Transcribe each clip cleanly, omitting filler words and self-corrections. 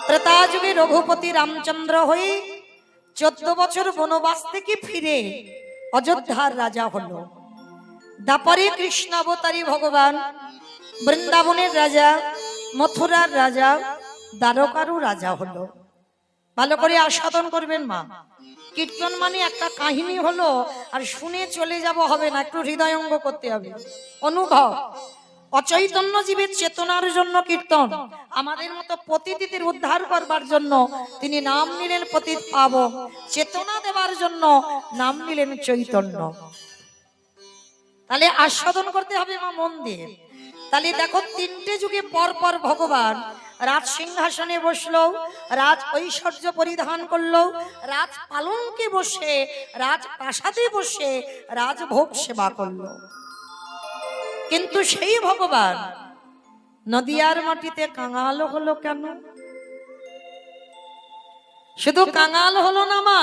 ত্রেতা যুগে রঘুপতি রামচন্দ্র হয়ে 14 বছর বনবাস থেকে ফিরে অযোধ্যার রাজা হলো। দাপরে কৃষ্ণ অবতারী ভগবান বৃন্দাবনের রাজা, মথুরার রাজা, দ্বারকারও রাজা হলো। ভালো করে আস্বাদন করবেন মা। কীর্তন মানে একটা কাহিনী হলো, আর শুনে চলে যাব হবে না, একটু হৃদয়ঙ্গ করতে হবে, অনুভব। অচৈতন্য জীবের চেতনার জন্য কীর্তন, আমাদের মতো পতিতদের উদ্ধার করবার জন্য তিনি নাম নিলেন পতিত পাবন, চেতনা দেওয়ার জন্য নাম নিলেন চৈতন্য। তাহলে আস্বাদন করতে হবে মা মন দিয়ে। তাহলে দেখো, তিনটে যুগে পর পর ভগবান রাজ সিংহাসনে বসলো, রাজ ঐশ্বর্য পরিধান করলো, রাজ পালঙ্কে বসে, রাজ প্রাসাদে বসে রাজভোগ সেবা করলো। কিন্তু সেই ভগবান নদিয়ার মাটিতে কাঙাল হলো কেন? শুধু কাঙাল হলো না মা,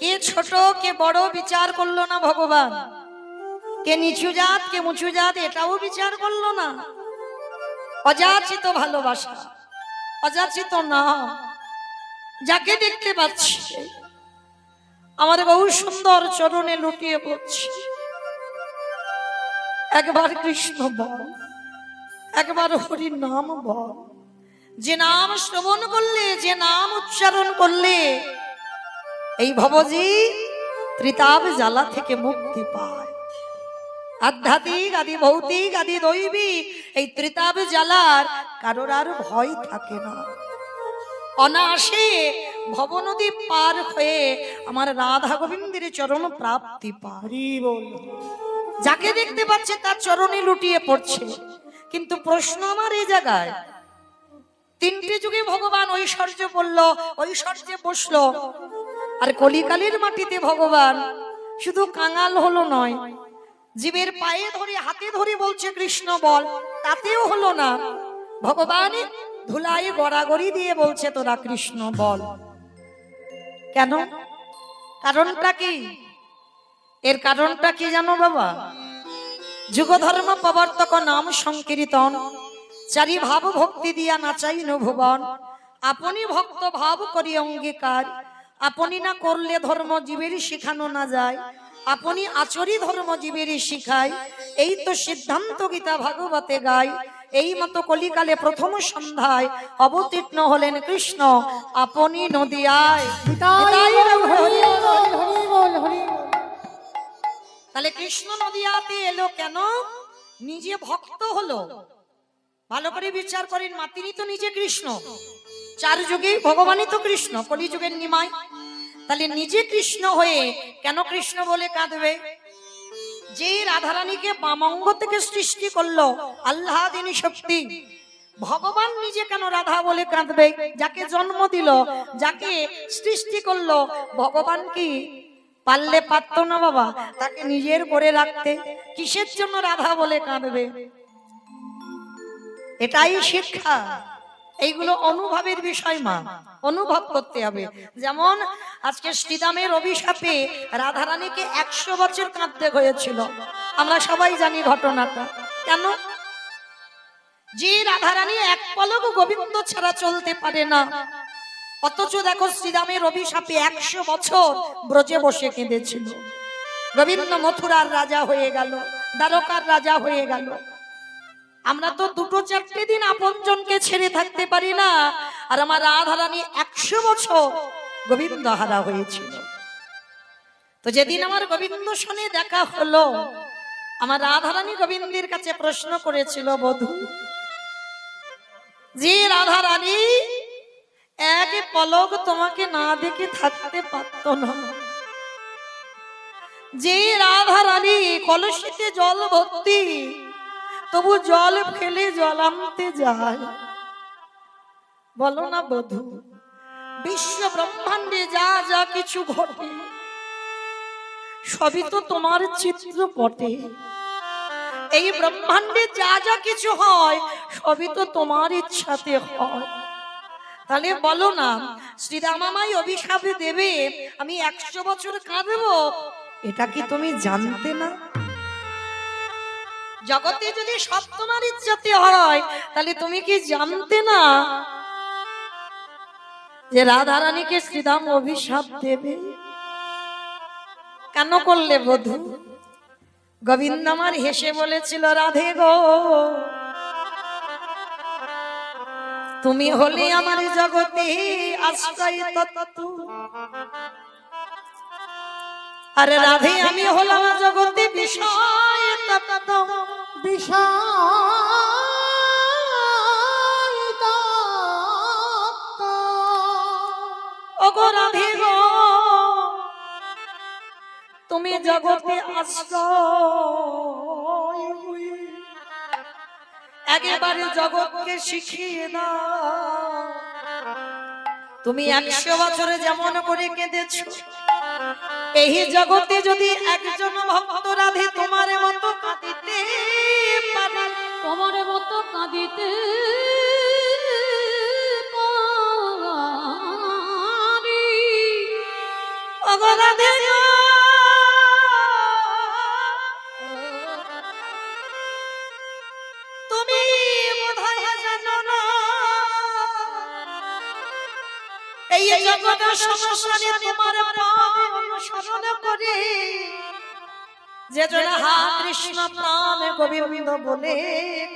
কে ছোট কে বড় বিচার করলো না ভগবান, কে নিচু জাত কে উঁচু জাত এটাও বিচার করলো না। অযাচিত ভালোবাসা, অযাচিত না, যাকে দেখতে পাচ্ছি আমার বহু সুন্দর চরণে লুটিয়ে পড়ছি, একবার কৃষ্ণ বল, একবার হরি নাম বল। যে নাম শ্রবণ করলে, যে নাম উচ্চারণ করলে এই ভবজি ত্রিতাপ জ্বালা থেকে মুক্তি পায়। আধ্যাত্মিক আদি ভৌতিক আদি দৈবিক এই ত্রিতাপ জ্বালার কারোর আর ভয় থাকে না। অনায়াসে ভবনদী পার হয়ে আমার রাধা গোবিন্দের চরণ প্রাপ্তি পারি। যাকে দেখতে পাচ্ছে তার চরণে লুটিয়ে পড়ছে। কিন্তু প্রশ্ন আমার এই জায়গায়, তিনটে যুগে ভগবান ঐশ্বর্য বললো, ঐশ্বর্যে বসলো, আর কলিকালের মাটিতে ভগবান শুধু কাঙাল হলো নয়, জীবের পায়ে ধরে হাতে ধরে বলছে কৃষ্ণ বল, তাতেও হলো না। ভগবান ধুলাই গড়াগড়ি দিয়ে বলছে তোরা কৃষ্ণ বল। কেন? কারণটা কি? এর কারণটা কি জানো বাবা? যুগ ধর্ম প্রবর্তক নাম সংকীর্তন, চারি ভাব ভক্তি দিয়া নাচাই ভুবন। আপনি ভক্ত ভাব করি অঙ্গীকার, আপনি না করলে ধর্ম জীবের শিখানো না যায়, আপনি আচরি ধর্ম জীবের শিখায়। এই তো সিদ্ধান্ত গীতা ভাগবতে গায়। এই মতো কলিকালে প্রথম সন্ধ্যায় অবতীর্ণ হলেন কৃষ্ণ আপনি নদিয়ায়। তাহলে কৃষ্ণ নদিয়াতে এলো কেন? নিজে ভক্ত হলো। ভালো করে বিচার করেন মা, তিনি তো নিজে কৃষ্ণ, চার যুগে ভগবানই তো কৃষ্ণ, কলিযুগের নিমাই। তাহলে নিজে কৃষ্ণ হয়ে কেন কৃষ্ণ বলে কাঁদবে? যে রাধারানীকে বামঙ্গ থেকে সৃষ্টি করলো আল্লাদিনী শক্তি, ভগবান নিজে কেন রাধা বলে কাঁদবে? যাকে জন্ম দিল, যাকে সৃষ্টি করলো, ভগবান কি পারলে পারত না বাবা তাকে নিজের করে রাখতে? কিসের জন্য রাধা বলে কাঁদবে? এটাই শিক্ষা। এইগুলো অনুভবের বিষয় মা, অনুভব করতে হবে। যেমন আজকে শ্রীরামের অভিশাপে রাধারানীকে 100 বছর কাঁদতে হয়েছিল, আমরা সবাই জানি ঘটনাটা। কেন? যে রাধারানী এক পলক গোবিন্দ ছাড়া চলতে পারে না, অথচ দেখো শ্রীরামের অভিশাপে 100 বছর ব্রজে বসে কেঁদেছিল। গোবিন্দ মথুরার রাজা হয়ে গেল, দ্বারকার রাজা হয়ে গেল। আমরা তো 2-4 দিন আপনজনকে ছেড়ে থাকতে পারি না, আর আমার রাধারানী 100 বছর গোবিন্দ হারা হয়েছিল। তো যেদিন আমার গোবিন্দ সনে দেখা হলো, আমার রাধারানী গোবিন্দের কাছে প্রশ্ন করেছিল, বধূ যে রাধারানী এক পলক তোমাকে না দেখে থাকতে পারত না, যে রাধারানী কলসিতে জল ভর্তি তবু জল ফেলে জল আনতে যায়, বলো না বধূ বিশ্ব ব্রহ্মাণ্ডে যা যা কিছু ঘটে সবই তো তোমার চিত্রপটে। এই ব্রহ্মাণ্ডে যা যা কিছু হয় সবই তো তোমার ইচ্ছাতে হয়। তাহলে বলো না, শ্রীরাম আমায় অভিশাপ দেবে, আমি 100 বছর কাঁদবো, এটা কি তুমি জানতে না? জগতে যদি সব তোমার ইচ্ছাতে হয়, তাহলে তুমি কি জানতে না যে রাধারানীকে শ্রীরাম অভিশাপ দেবে। কেন করলে বধূ? গোবিন্দ আমার হেসে বলেছিল, রাধে গো, তুমি হলে আমার জগতে আশ্রয় তত্ত্ব, আরে রাধে আমি হলাম জগতে বিষয় তত্ত্ব। ওগো রাধে গো, তুমি জগতে আশ্রয়, একেবারে জগৎকে শিখিয়ে দাও। তুমি 100 বছরে যেমন করে কেঁদেছো, এই জগতে যদি একজন ভক্ত রাধে তোমার মতো কাঁদিতে পারে, তোমার মতো কাঁদিতে ওগো রাধে গো, তুমি বোধহয় জানো না, এই জগতের সংসারে তোমার পাদ অনুসরণ করে যে জন হা কৃষ্ণ প্রাণ গোবিন্দ বলে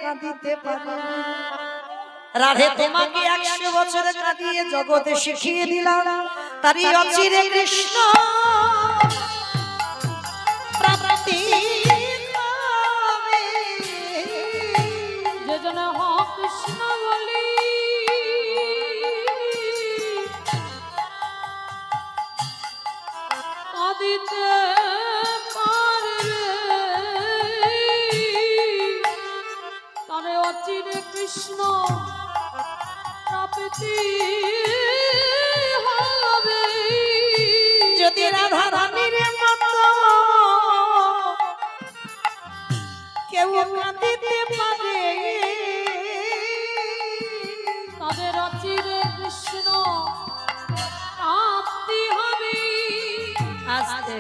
কাঁদিতে পারে। রাধে তোমাকে 100 বছর কাঁদিয়ে জগতে শিখিয়ে দিলাম, তারই অচিরে কৃষ্ণ প্রাপ্তি হবে। যে জন হা কৃষ্ণ বলি কাঁদিতে পারে, তারে অচিরে কৃষ্ণ প্রাপ্তি হবে। যদি রাধা রানীর মতো কেউ কাঁদিতে পারে, তাদের অচিরে কৃষ্ণ প্রাপ্তি হবে। আসতে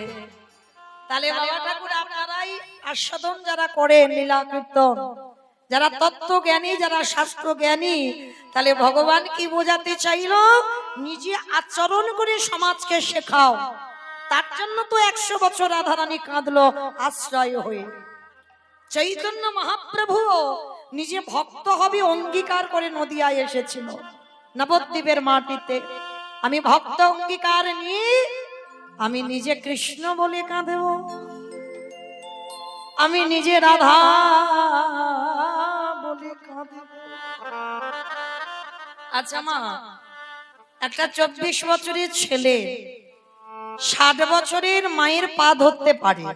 তাহলে বাবা ঠাকুর আপনারাই আস্বাদন যারা করেন লীলা কীর্তন, যারা তত্ত্ব জ্ঞানী, যারা শাস্ত্র জ্ঞানী, তাহলে ভগবান কি বোঝাতে চাইলো? নিজে আচরণ করে সমাজকে শেখাও। তার জন্য তো 100 বছর রাধারানী কাঁদলো আশ্রয় হয়ে। চৈতন্য মহাপ্রভু নিজে ভক্ত হবে অঙ্গীকার করে নদিয়ায় এসেছিল, নবদ্বীপের মাটিতে। আমি ভক্ত অঙ্গীকার নিয়ে আমি নিজে কৃষ্ণ বলে কাঁদেব, আমি নিজে রাধা বলে কাঁদেব। আচ্ছা মা, একটা 24 বছরের ছেলে 60 বছরের মায়ের পা ধরতে পারে,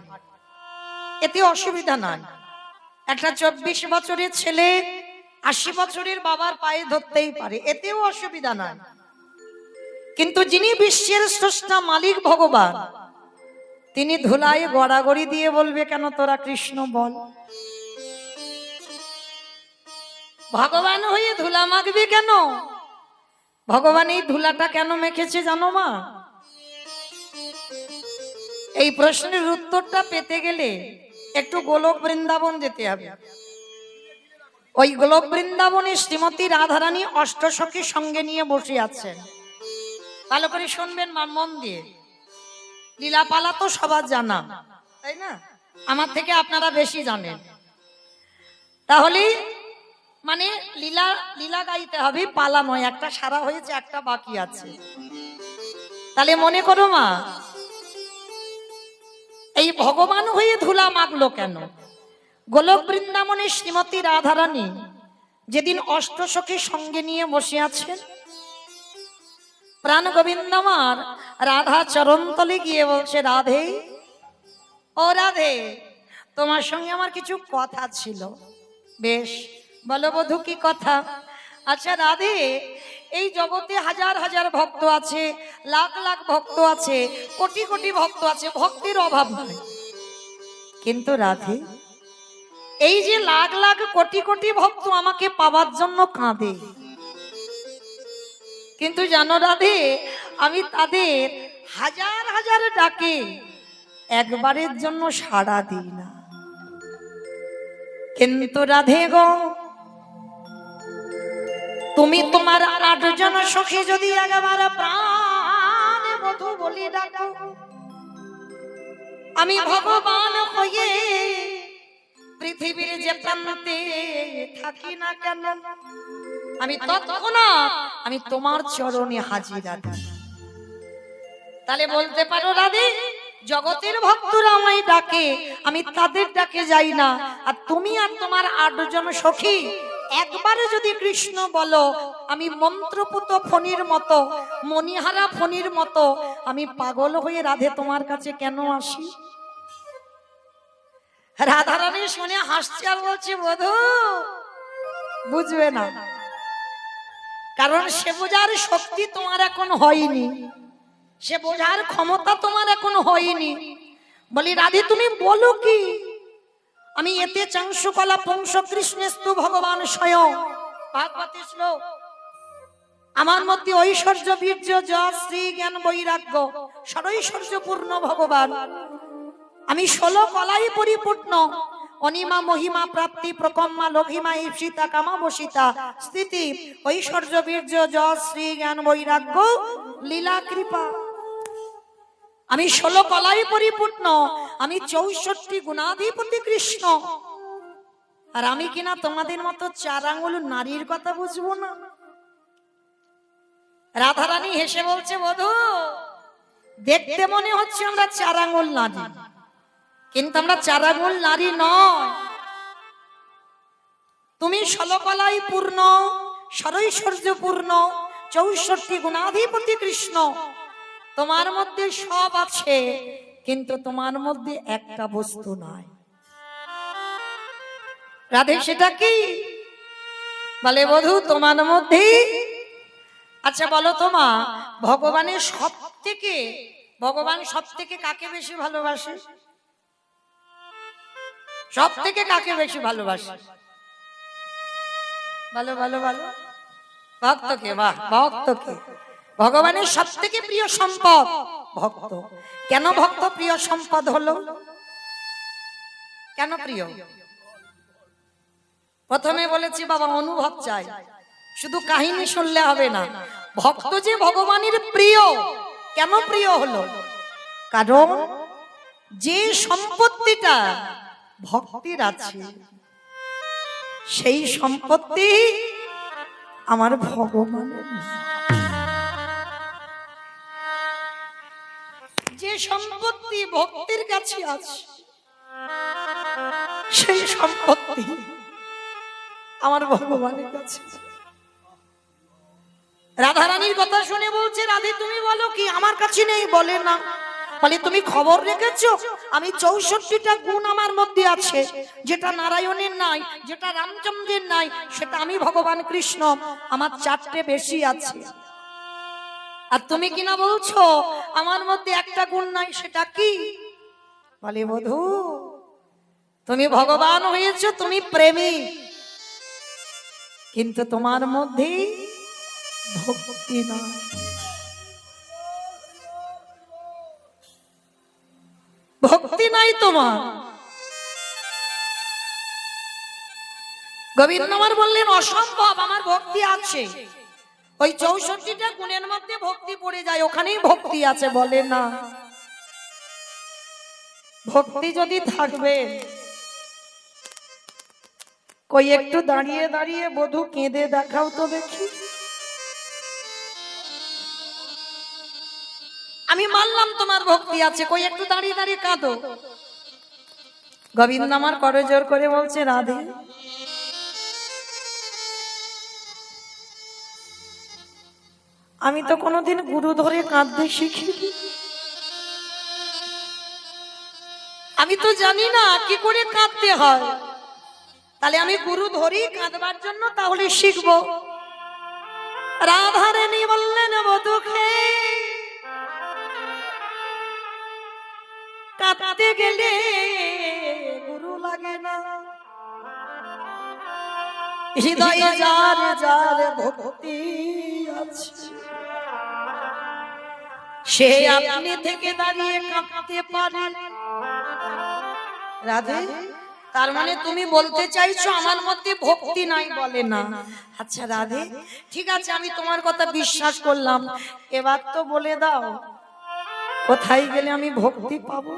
এতে অসুবিধা নাই। একটা 24 বছরের ছেলে 80 বছরের বাবার পায়ে ধরতেই পারে, এতেও অসুবিধা নাই। কিন্তু যিনি বিশ্বের স্রষ্টা মালিক ভগবান, তিনি ধুলায় গড়াগড়ি দিয়ে বলবে কেন তোরা কৃষ্ণ বল? ভগবান হয়ে ধুলা মাখবে কেন? ভগবান এই ধুলাটা কেন মেখেছে জানো মা? এই প্রশ্নের উত্তরটা পেতে গেলে একটু গোলক বৃন্দাবন যেতে হবে। ওই গোলক বৃন্দাবনে শ্রীমতী রাধারানী অষ্টসখীর সঙ্গে নিয়ে বসে আছেন। ভালো করে শুনবেন মা, মন দিয়ে। লীলাপালা তো সবার জানা, তাই না? আমার থেকে আপনারা বেশি জানেন। তাহলে মানে লীলা লীলা গাইতে হবে, পালা নয়। একটা সারা হয়েছে, একটা বাকি আছে। তাহলে মনে করো মা, এই ভগবান হয়ে ধুলা মাগলো কেন? গোলক বৃন্দাবনে শ্রীমতী রাধারানী যেদিন অষ্টসখীর সঙ্গে নিয়ে বসে আছেন, প্রাণ গোবিন্দ আমার রাধা চরণতলে গিয়ে বলছে, রাধে ও রাধে, তোমার সঙ্গে আমার কিছু কথা ছিল। বেশ, বলো বধূ কি কথা? আচ্ছা রাধে, এই জগতে হাজার হাজার ভক্ত আছে, লাখ লাখ ভক্ত আছে, কোটি কোটি ভক্ত আছে, ভক্তির অভাব নাই। কিন্তু রাধে, এই যে লাখ লাখ কোটি কোটি ভক্ত আমাকে পাওয়ার জন্য কাঁদে, কিন্তু জানো রাধে, আমি তাদের হাজার হাজার ডাকে একবারের জন্য সাড়া দিই না। কিন্তু রাধে গো, তুমি তোমার 8 জন সখী যদি একবার প্রাণে বধূ বলি ডাকো, আমি ভগবান হয়ে পৃথিবীর যে প্রান্তে থাকি না কেন, আমি তৎক্ষণাৎ আমি তোমার চরণে হাজির আছি। তাহলে বলতে পারো রাধে, জগতের ভক্তরা আমায় ডাকে, আমি তাদের ডাকে যাই না। আর তুমি আর তোমার 8 জন সখী একবারে যদি কৃষ্ণ বলো, আমি মন্ত্রপুত ফণির মতো, মণিহারা ফণির মতো আমি পাগল হয়ে রাধে তোমার কাছে কেন আসি? রাধারানী শুনে হাসছে আর বলছে, বধূ বুঝবে না, কারণ সে বোঝার শক্তি তোমার এখন হয়নি, সে বোঝার ক্ষমতা তোমার এখন হয়নি। বলি রাধে তুমি বলো কি? আমি এতে চাংশুকলা পুংস কৃষ্ণেস্তু ভগবান স্বয়ং, ভাগবতী শ্লোক। আমার মধ্যে ঐশ্বর্য বীর্য যশ শ্রী জ্ঞান বৈরাগ্য ষড়ৈশ্বর্যপূর্ণ ভগবান। আমি 16 কলাই পরিপূর্ণ, অনিমা মহিমা প্রাপ্তি প্রকম্মা লঘিমা ঈপ্সিতা কামা বসিতা স্থিতি ঐশ্বর্য বীর্য যশ শ্রী জ্ঞান বৈরাগ্য লীলা কৃপা। আমি 16 কলাই পরিপূর্ণ, আমি 64 গুণাধিপতি কৃষ্ণ। আর আমি কিনা তোমাদের মতো 4 আঙ্গুল নারীর কথা বুঝবো না? রাধারানী হেসে বলছে, বধূ দেখতে মনে হচ্ছে আমরা 4 আঙ্গুল নারী, কিন্তু আমরা 4 আঙ্গুল নারী নয়। তুমি 16 কলাই পূর্ণ, ষড়ৈশ্বর্য পূর্ণ, 64 গুণাধিপতি কৃষ্ণ। তোমার মধ্যে সব আছে, কিন্তু তোমার মধ্যে একটা বস্তু নাই। রাধে সেটা কি? বলে বধূ তোমার মধ্যে। আচ্ছা বলো তোমা, ভগবানের ভগবান সব থেকে কাকে বেশি ভালোবাসে? সব থেকে কাকে বেশি ভালোবাসে? বলো বলো বলো। ভক্তকে। বাহ, ভক্তকে। ভগবানের সব থেকে প্রিয় সম্পদ ভক্ত। কেন ভক্ত প্রিয় সম্পদ হলো? কেন প্রিয়? প্রথমে বলেছি বাবা অনুভব চাই, শুধু কাহিনী শুনলে হবে না। ভক্ত যে ভগবানের প্রিয়, কেন প্রিয় হলো? কারণ যে সম্পত্তিটা ভক্তির আছে, সেই সম্পত্তি আমার ভগবানের। যে সম্পত্তি ভক্তির কাছে আছে, সেই সম্পত্তি আমার ভগবানের কাছে। রাধারানীর কথা শুনে বলছে, রাধে তুমি বলো কি? আমার কাছে নেই। বলে না। বলে তুমি খবর রেখেছো? আমি 64টা গুণ আমার মধ্যে আছে, যেটা নারায়ণের নাই, যেটা রামচন্দ্রের নাই, সেটা আমি ভগবান কৃষ্ণ আমার 4টে বেশি আছে। আর তুমি কিনা বলছো আমার মধ্যে একটা গুণ নাই, সেটা কি? বলে বধূ তুমি ভগবান হয়েছো, তুমি প্রেমী, কিন্তু তোমার মধ্যে ভক্তি নাই। ভক্তি নাই তোমার। গোবিন্দ আমার বললেন অসম্ভব, আমার ভক্তি আছে। ওই 64টা গুণের মধ্যে ভক্তি পড়ে যায়, ওখানেই ভক্তি আছে। বলে না, ভক্তি যদি থাকবে, কই একটু দাঁড়িয়ে দাঁড়িয়ে বধূ কেঁদে দেখাও তো দেখি। আমি মানলাম তোমার ভক্তি আছে, কই একটু দাঁড়িয়ে দাঁড়িয়ে কাঁদো। গোবিন্দ আমার করজোর করে বলছে, রাধে আমি তো কোনোদিন গুরু ধরে কাঁদতে শিখিনি, আমি তো জানি না কি করে কাঁদতে হয়। তাহলে আমি গুরু ধরি কাঁদবার জন্য, তাহলে শিখবো। রাধারানী বললেন, বধূকে কাঁদতে গেলে গুরু লাগে না, হৃদয়ে যার যার ভক্তি আছে, সে আপনি থেকে দাঁড়িয়ে কাঁদতে পারে। রাধে তার মানে তুমি বলতে চাইছো আমার মধ্যে ভক্তি নাই, বলে না। আচ্ছা রাধে, ঠিক আছে, আমি তোমার কথা বিশ্বাস করলাম। এবার তো বলে দাও, কোথায় গেলে আমি ভক্তি পাবো?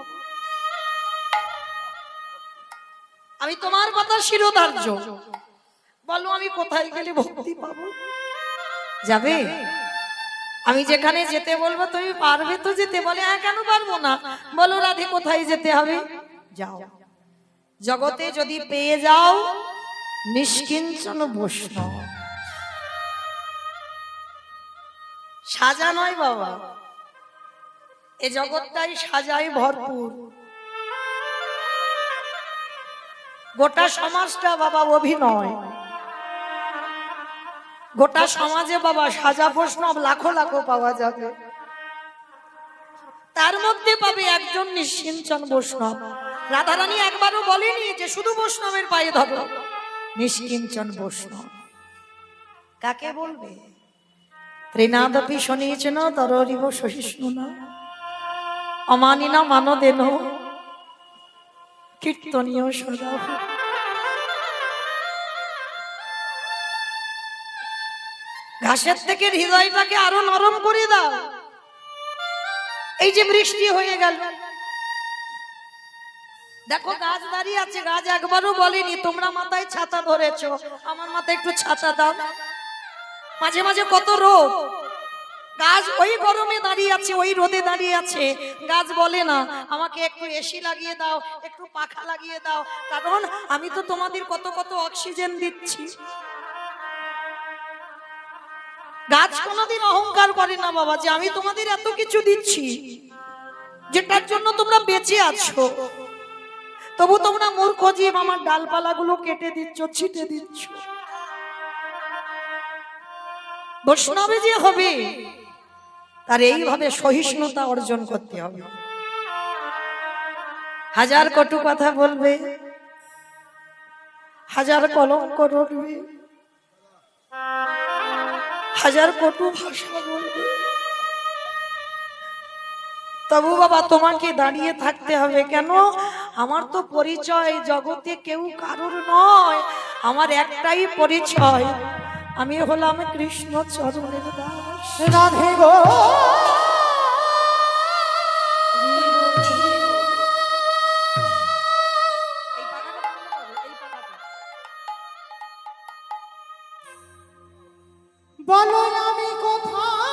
আমি তোমার কথা শিরোধার্য, বলো আমি কোথায় গেলে ভক্তি পাবো? যাবে? আমি যেখানে যেতে বলবো তুমি পারবে তো যেতে? বলে হ্যাঁ, কেন পারবো না, বলো রাধে কোথায় যেতে হবে? যাও, জগতে যদি পেয়ে যাও নিষ্কিঞ্চন বৈষ্ণব। সাজা নয় বাবা, এ জগৎটাই সাজায় ভরপুর। গোটা সমাজটা বাবা অভিনয়, গোটা সমাজে বাবা সাজা বৈষ্ণব লাখো লাখো পাওয়া যাবে, তার মধ্যে পাবে একজন নিষ্কিঞ্চন বৈষ্ণব। রাধারানী একবারও বলেনি যে শুধু বৈষ্ণবের পায়ে ধরো, নিষ্কিঞ্চন বৈষ্ণব কাকে বলবে? ত্রিনাদপি শনিচন তরিব সহিষ্ণু না অমানিনা মানদেন কীর্তনীয় সদা। ঘাসের থেকে হৃদয়টাকে আরো নরম করে দাও। এই যে বৃষ্টি হয়ে গেল, দেখো গাছ দাঁড়িয়ে আছে, গাছ একবারও বলেনি তোমরা মাথায় ছাতা ধরেছো, আমার মাথায় একটু ছাতা দাও। মাঝে মাঝে কত রোদ, গাছ ওই গরমে দাঁড়িয়ে আছে, ওই রোদে দাঁড়িয়ে আছে, গাছ বলে না আমাকে একটু এসি লাগিয়ে দাও, একটু পাখা লাগিয়ে দাও, কারণ আমি তো তোমাদের কত কত অক্সিজেন দিচ্ছি। গাছ কোনোদিন অহংকার করে না বাবা যে আমি তোমাদের এত কিছু দিচ্ছি, যেটার জন্য তোমরা বেঁচে আছো, তবু তোমরা মূর্খ জীব আমার ডালপালাগুলো কেটে দিচ্ছ, ছিটে দিচ্ছ। বৈষ্ণবে যে হবে তার এইভাবে সহিষ্ণুতা অর্জন করতে হবে। হাজার কটু কথা বলবে, হাজার কলঙ্ক রটবে, হাজার কটু ভাষা বলবে, তবু বাবা তোমাকে দাঁড়িয়ে থাকতে হবে। কেন? আমার তো পরিচয় জগতে কেউ কারোর নয়, আমার একটাই পরিচয়, আমি হলাম কৃষ্ণ চরণের দাস। রাধে গো বলো আমি কোথায়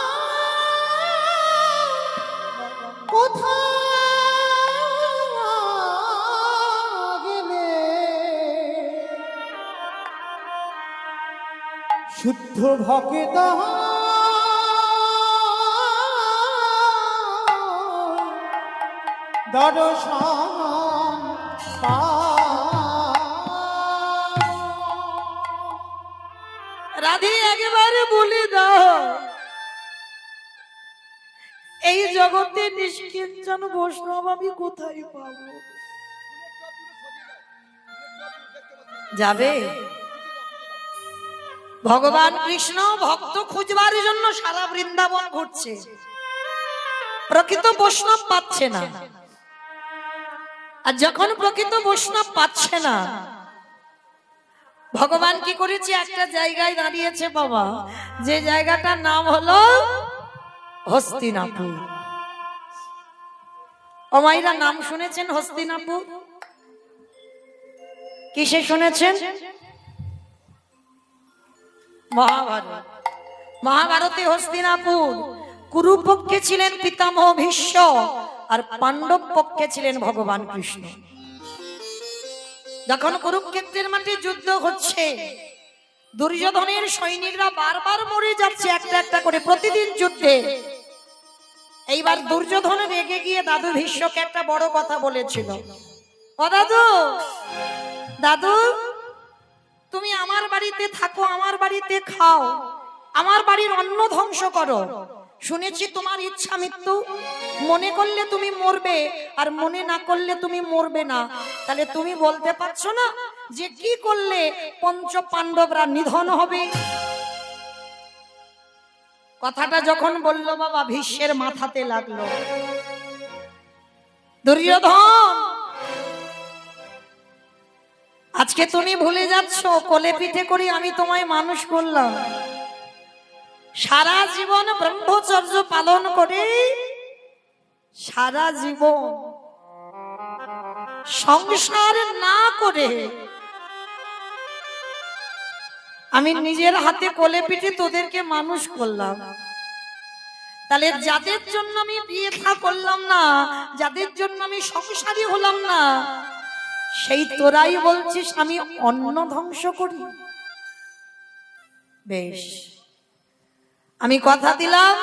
কোথায় গেলে শুদ্ধ ভক্ত দর্শন রাধে একেবারে বলে দাও, এই জগতে নিষ্কিঞ্চন বৈষ্ণব আমি কোথায় পাবো? যাবে? ভগবান কৃষ্ণ ভক্ত খুঁজবার জন্য সারা বৃন্দাবন ঘুরছে, প্রকৃত বৈষ্ণব পাচ্ছে না। আর যখন প্রকৃত বৈষ্ণব পাচ্ছে না, ভগবান কি করেছে? একটা জায়গায় দাঁড়িয়েছে বাবা, যে জায়গাটার নাম হলো হস্তিনাপুর। অমাইরা নাম শুনেছেন হস্তিনাপুর? কিসে শুনেছেন? মহাভারত। মহাভারতে হস্তিনাপুর কুরু পক্ষে ছিলেন পিতামহ ভীষ্ম, আর পাণ্ডব পক্ষে ছিলেন ভগবান কৃষ্ণ। যখন কুরুক্ষেত্রের মাঠে যুদ্ধ হচ্ছে, দুর্যোধনের সৈনিকরা বারবার মরে যাচ্ছে একটা একটা করে প্রতিদিন যুদ্ধে। এইবার দুর্যোধন রেগে গিয়ে দাদু ভীষ্মকে একটা বড় কথা বলেছিল, ও দাদু, দাদু তুমি আমার বাড়িতে থাকো, আমার বাড়িতে খাও, আমার বাড়ির অন্ন ধ্বংস করো, শুনেছি তোমার ইচ্ছা মৃত্যু, মনে করলে তুমি মরবে আর মনে না করলে তুমি মরবে না, তাহলে তুমি বলতে পারছো না যে কি করলে পঞ্চ পাণ্ডবরা নিধন হবে? কথাটা যখন বলল বাবা, ভীষ্মের মাথাতে লাগলো। দুর্যোধন আজকে তুমি ভুলে যাচ্ছ কোলে পিঠে করে আমি তোমায় মানুষ করলাম, সারা জীবন ব্রহ্মচর্য পালন করে সারা জীবন সংসার না করে আমি নিজের হাতে কোলে পিঠে তোদেরকে মানুষ করলাম। তাহলে যাদের জন্য আমি বিয়ে থা করলাম না, যাদের জন্য আমি সংসারী হলাম না, সেই তোরাই বলছিস আমি অন্ন ধ্বংস করি। বেশ, আমি কথা দিলাম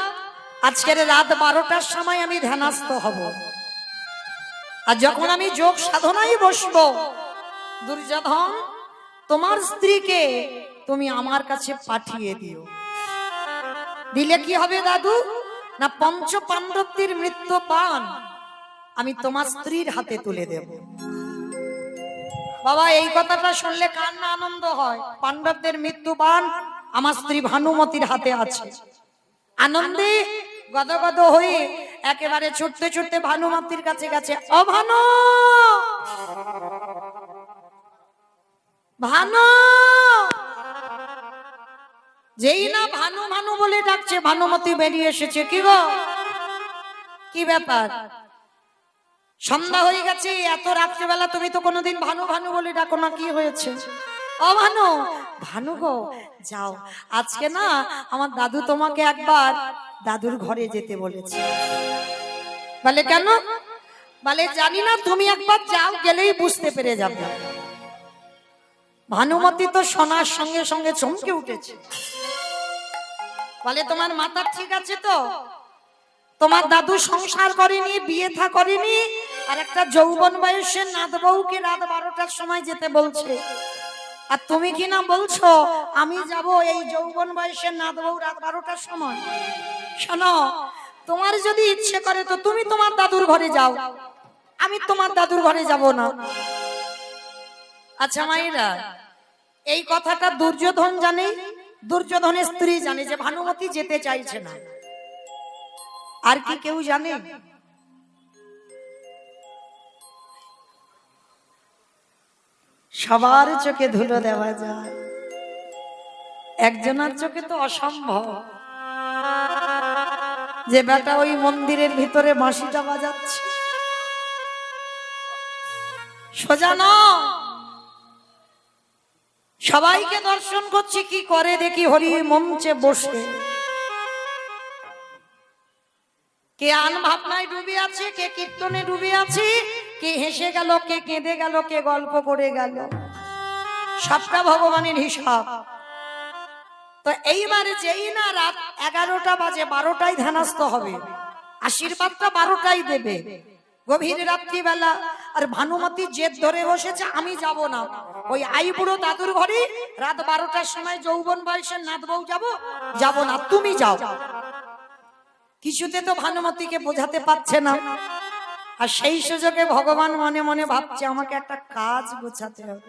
আজকের রাত 12টার সময় আমি ধ্যানস্থ হব। আর যখন আমি যোগ সাধনায় বসবো, দুর্যোধন তোমার স্ত্রীকে তুমি আমার কাছে পাঠিয়ে দিও। দিলে কি হবে দাদু? না পঞ্চ পাণ্ডবদের মৃত্যু পান আমি তোমার স্ত্রীর হাতে তুলে দেব। বাবা এই কথাটা শুনলে কার না আনন্দ হয়? পাণ্ডবদের মৃত্যু পান আমার স্ত্রী ভানুমতির হাতে আছে। আনন্দে গদগদ হয়ে একেবারে ছুটতে ছুটতে ভানুমতির কাছে গেছে। ও ভানু, ভানু। যেই না ভানু ভানু বলে ডাকছে, ভানুমতি বেরিয়ে এসেছে। কি গো, কি ব্যাপার? সন্ধ্যা হয়ে গেছে, এত রাত্রিবেলা তুমি তো কোনোদিন ভানু ভানু বলে ডাকো না, কি হয়েছে? ও ভানু, ভানু গো যাও, আজকে না আমার দাদু তোমাকে একবার দাদুর ঘরে যেতে বলেছে। বলে কেন? বলে জানি না, তুমি একবার যাও, গেলেই বুঝতে পেরে যাবে। ভানুমতি তো শোনার সঙ্গে সঙ্গে চমকে উঠেছে। বলে তোমার মাথা ঠিক আছে তো? তোমার দাদু সংসার করেনি, বিয়ে থা করেনি, আর একটা যৌবন বয়সের নাত বউকে রাত 12টার সময় যেতে বলছে। আর তুমি কি না বলছো আমি যাব এই যৌবন বয়সের নাত বউ রাত 12টার সময়? শোনো, তোমার যদি ইচ্ছে করে তো তুমি তোমার দাদুর ঘরে যাও, আমি তোমার দাদুর ঘরে যাব না। আচ্ছা মাইরা, এই কথাটা দুর্যোধন জানে, দুর্যোধনের স্ত্রী জানে যে ভানুমতি যেতে চাইছে না। আর কি কেউ জানে? সবার চোখে ধুলো দেওয়া যায়, একজনের চোখে তো অসম্ভব। যে বেটা ওই মন্দিরের ভিতরে বাঁশিটা বাজাচ্ছে, সোজা না, সবাইকে দর্শন করছি কি করে দেখি হরি মঞ্চে বসে। কে আন ভাবনায় ডুবে আছে, কে কীর্তনে ডুবে আছে, কে হেসে গেল, কে কেঁদে গেল, কে গল্প করে গেল, সবটা ভগবানের হিসাব। তো এইবারে যেই না রাত 11টা বাজে, 12টায় ধ্যানস্থ হবে, আশীর্বাদটা 12টায় দেবে, গভীর রাত্রিবেলা। আর ভানুমতি জেদ ধরে বসেছে আমি যাব না, ওই আইবুড়ো দাদুর ঘরে রাত 12টার সময় যৌবন বয়সের নাত বউ যাব না, তুমি যাও। কিছুতে তো ভানুমতিকে বোঝাতে পারছে না। আর সেই সুযোগে ভগবান মনে মনে ভাবছে আমাকে একটা কাজ গোছাতে হবে।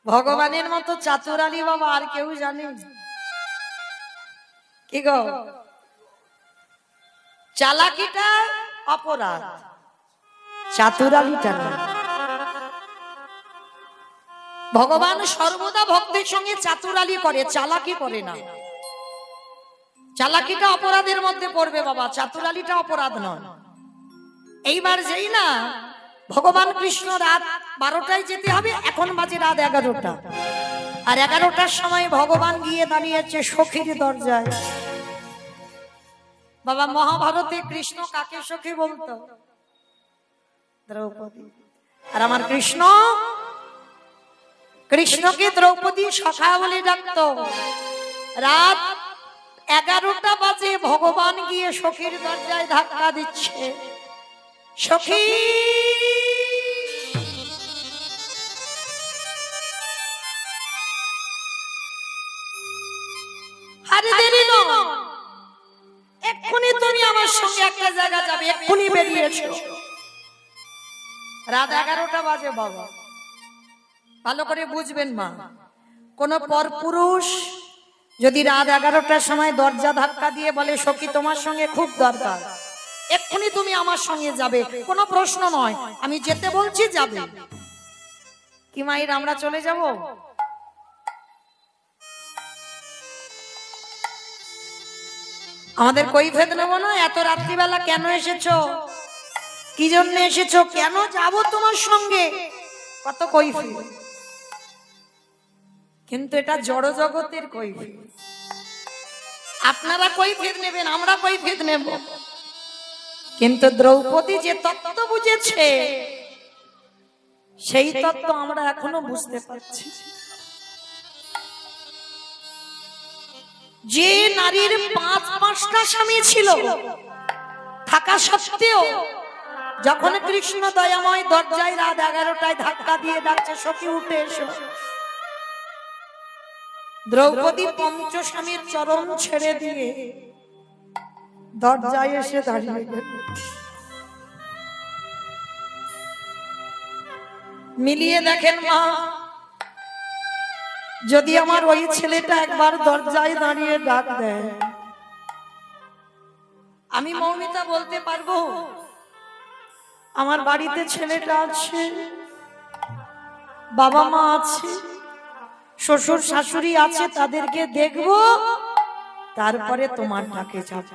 ভগবানের মতো চাতুরালি বাবা আর কেউ জানে? কি গো, চালাকিটা অপরাধ, চাতুরালিটা না। ভগবান সর্বদা ভক্তের সঙ্গে চাতুরালি করে, চালাকি করে না। চালাকিটা অপরাধের মধ্যে পড়বে বাবা, চাতুরালিটা অপরাধ নয়। এইবার যেই না ভগবান কৃষ্ণ রাত 12টায় যেতে হবে, এখন বাজে রাত 11টা, আর 11টার সময় ভগবান গিয়ে দাঁড়িয়েছে সখীর দরজায়। বাবা মহাভারতে কৃষ্ণ কাকে সখী বলতো? দ্রৌপদী। আর আমার কৃষ্ণ, কৃষ্ণকে দ্রৌপদী সখা বলে ডাকতো। রাত 11টা বাজে ভগবান গিয়ে সখীর দরজায় ধাক্কা দিচ্ছে। সখী, আরে দেরি নয়, এক্ষুনি তুমি আমার সঙ্গে একটা জায়গা যাবে, এক্ষুনি বেরিয়ে এসো। রাত 11টা বাজে বাবা, ভালো করে বুঝবেন মা, কোন পরপুরুষ যদি রাত 11টার সময় দরজা ধাক্কা দিয়ে বলে সখী তোমার সঙ্গে খুব দরকার, এক্ষুনি তুমি আমার সঙ্গে যাবে, কোনো প্রশ্ন নয়, আমি যেতে বলছি যাবে। কি মায়ের আমরা চলে যাব? আমাদের কৈফিয়ত নেব না? এত রাত্রিবেলা কেন এসেছো, কি জন্য এসেছো, কেন যাব তোমার সঙ্গে, কত কৈফিয়ত। কিন্তু এটা জড় জগতের কৈফিয়ত। আপনারা কৈফিয়ত নেবেন, আমরা কৈফিয়ত নেব। কিন্তু দ্রৌপদী যে তত্ত্ব বুঝেছে সেই তত্ত্ব আমরা এখনো বুঝতে পারছি। যে নারীর পাঁচটা স্বামী ছিল থাকা সত্ত্বেও যখন কৃষ্ণ দয়াময় দরজায় রাত 11টায় ধাক্কা দিয়ে ডাকছে, সখী উঠে এসো, দ্রৌপদী পঞ্চস্বামীর চরণ ছেড়ে দিয়ে দরজায় এসে দাঁড়িয়ে গেল। মিলিয়ে দেখেন মা, যদি আমার ওই ছেলেটা একবার দরজায় দাঁড়িয়ে ডাক দেয়, আমি মৌমিতা বলতে পারবো আমার বাড়িতে ছেলেটা আছে, বাবা মা আছে, শ্বশুর শাশুড়ি আছে, তাদেরকে দেখবো, তারপরে তোমার ডাকে যাব।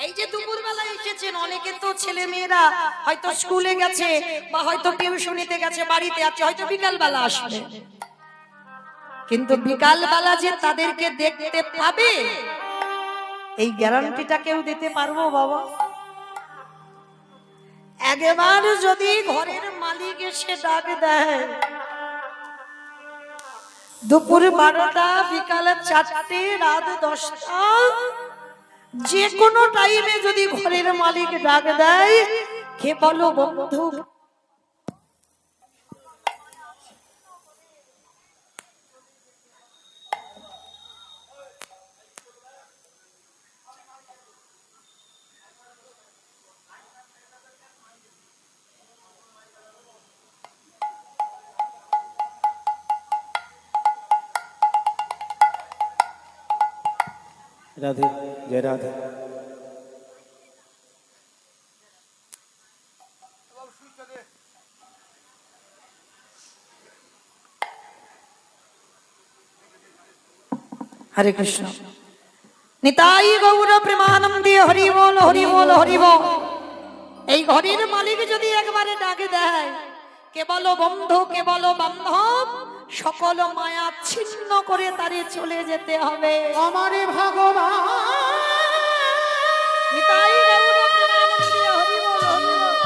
এই যে দুপুরবেলা এসেছেন, অনেকে তো ছেলে মেয়েরা হয়তো স্কুলে গেছে বা হয়তো টিউশনিতে গেছে, বাড়িতে আছে, হয়তো বিকাল বেলা আসবে। কিন্তু বিকাল বেলা যে তাদেরকে দেখতে পাবে এই গ্যারান্টিটা কেউ দিতে পারবো বাবা? একবার যদি ঘরের মালিক এসে ডাক দেয়, দুপুর 12টা, বিকাল 4টে, রাত 10টা, যে কোনো টাইমে যদি ঘরের মালিক ডাক দেয়, কে বলো বন্ধু, রাধে জয় রাধে। হরে কৃষ্ণ। নিতাই গৌর প্রেমানন্দে, হরি বল হরি বল হরি বল। এই ঘরের মালিক যদি একবারে ডাকে দেয়, কে বলো বন্ধু, কে বলো বান্ধব, সকল মায়া ছিন্ন করে তারে চলে যেতে হবে। আমারে ভগবান নিতাই গৌর প্রেমানন্দে, হরি বল হরি বল।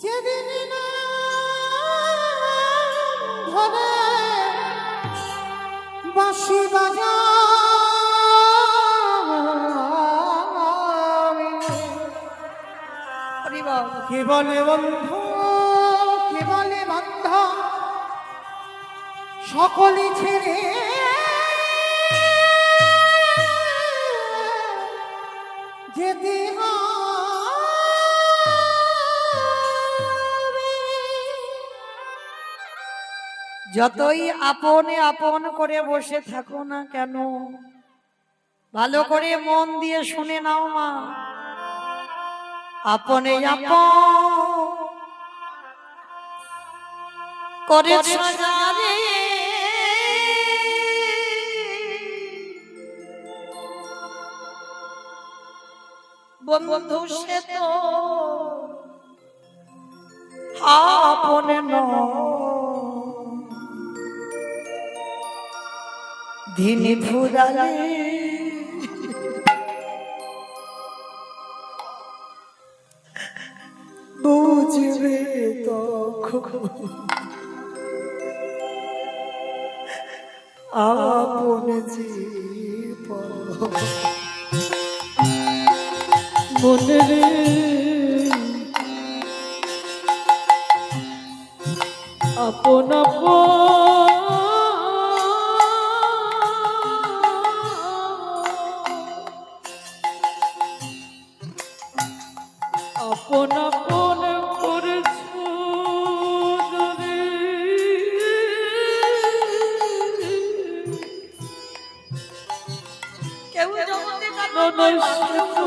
যেদিন ধরে বাঁশি বাজাবি, হরি বল। কে বলে বন্ধু, কে বলে বান্ধব, সকলে ছেড়ে যেতে যতই আপনে আপন করে বসে থাকো না কেন, ভালো করে মন দিয়ে শুনে নাও মা, আপনে আপন করেছ যারে, বন্ধু সে তো আপনে ধিনি ফুরালে বুঝবে তখন আপন জীবন। মনে রে আপন আপন আপন করেছ রে, কেউ জগতে কারো নয় সে তো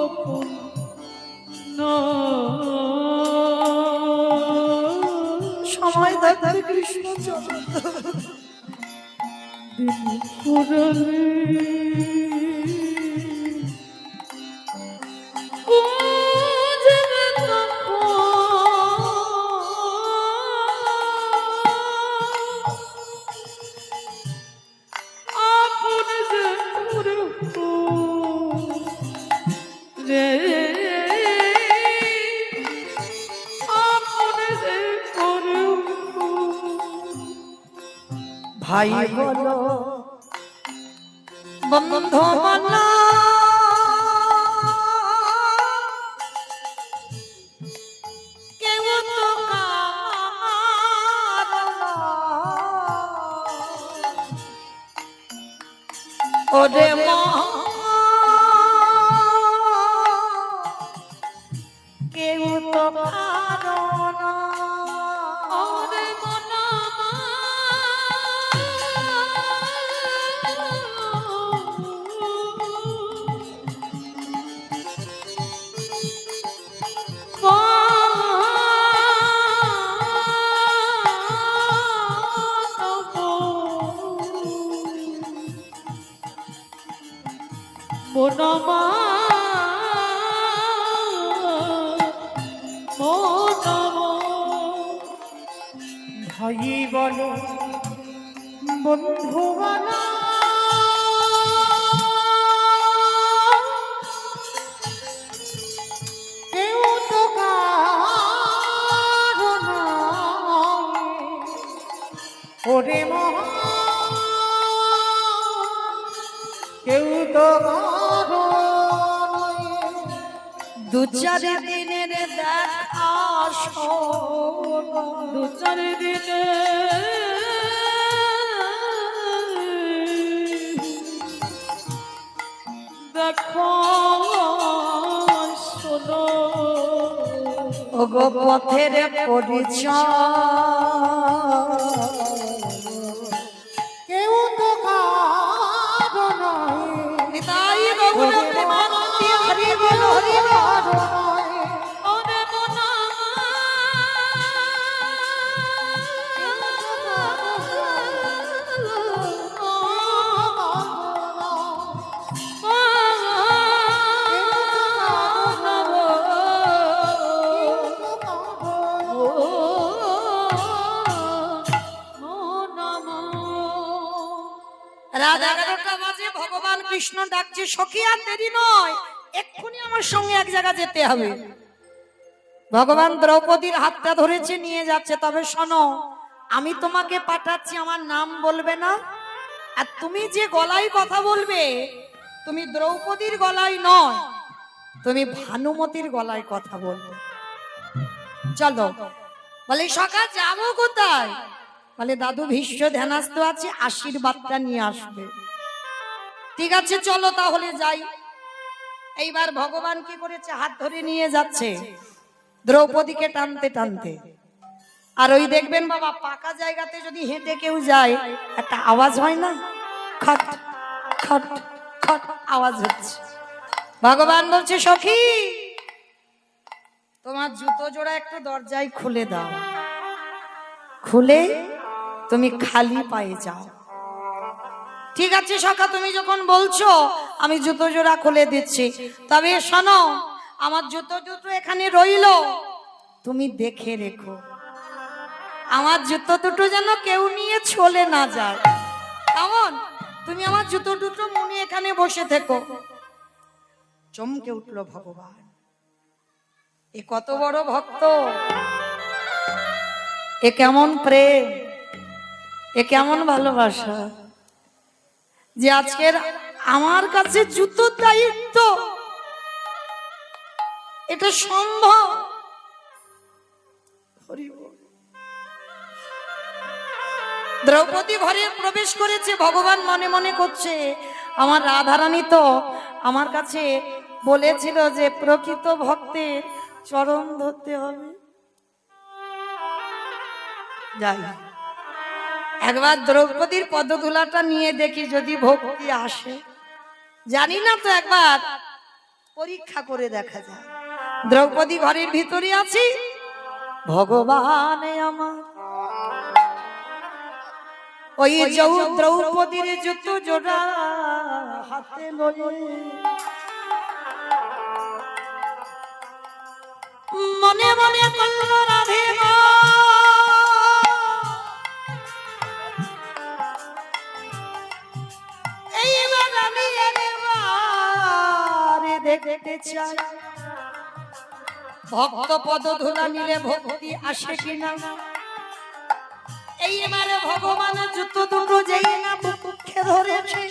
আপন সময় থাকতে কৃষ্ণ চরণ দিন ফুরালে ভাই বলো বন্ধু মানা কেউ তো ওরে মা কেউ তো কারণ ওরে মনা মনমা ভাই বলো বন্ধু বলো কেউ তো কারো নয় ওরে মহা কেউ তো কারো নয় দু চার দিনের দেখা দু চার দিনে দেখো শোনো ওগো পথের পরিচয় কেউ তো কারো নয় নিতাই রঘুনাথ প্রেমানন্দী হরি বল হরি বল কারো নয় ওরে মনা রাত 11টা বাজে ভগবান কৃষ্ণ ডাকছে সখী আর দেরি নয় এক্ষুনি আমার সঙ্গে এক জায়গা যেতে হবে ভগবান দ্রৌপদীর হাতটা ধরেছে নিয়ে যাচ্ছে তবে শোনো আমি তোমাকে পাঠাচ্ছি আমার নাম বলবে না আর তুমি যে গলায় কথা বলবে তুমি দ্রৌপদীর গলায় নয় তুমি ভানুমতির গলায় কথা বলবে চলো বলে সকাল যাবো কোথায় বলে দাদু ভীষ্ম ধ্যানস্থ আছে আশীর্বাদটা নিয়ে আসবে ঠিক আছে চলো তাহলে যাই এইবার ভগবান কি করেছে হাত ধরে নিয়ে যাচ্ছে দ্রৌপদীকে টানতে টানতে আর ওই দেখবেন বাবা পাকা জায়গাতে যদি হেঁটে কেউ যায় একটা আওয়াজ হয় না খট খট খট আওয়াজ হচ্ছে ভগবান বলছে সখী তোমার জুতো জোড়া একটু দরজায় খুলে দাও খুলে তুমি খালি পায়ে যাও ঠিক আছে সখা তুমি যখন বলছো আমি জুতো জোড়া খুলে দিচ্ছি তবে শোনো আমার জুতো দুটো এখানে রইলো তুমি দেখে রেখো আমার জুতো দুটো যেন কেউ নিয়ে চলে না যায় কেমন তুমি আমার জুতো দুটো মনে এখানে বসে থেকো চমকে উঠলো ভগবান এ কত বড় ভক্ত এ কেমন প্রেম এ কেমন ভালোবাসা যে আজকের আমার কাছে জুতোর দায়িত্ব এটা সম্ভব দ্রৌপদী ঘরে প্রবেশ করেছে ভগবান মনে মনে করছে আমার রাধারানী তো আমার কাছে বলেছিল যে প্রকৃত ভক্তের চরণ ধরতে হবে যাই একবার দ্রৌপদীর পদধূলাটা নিয়ে দেখি যদি ভক্তি আসে জানি না তো একবার পরীক্ষা করে দেখা যায় দ্রৌপদী ঘরের ভিতরে আছি ভগবান আমার ওই দ্রৌপদীর জুতো জোড়া হাতে লয়ে মনে মনে করল রাধে গো, এইবার আমি একবারে দেখতে চাই ভক্ত পদ ধুলা নিলে ভক্তি আসে কিনা। এইবার ভগবান জুতো দুটো যেই না বুকে ধরেছে,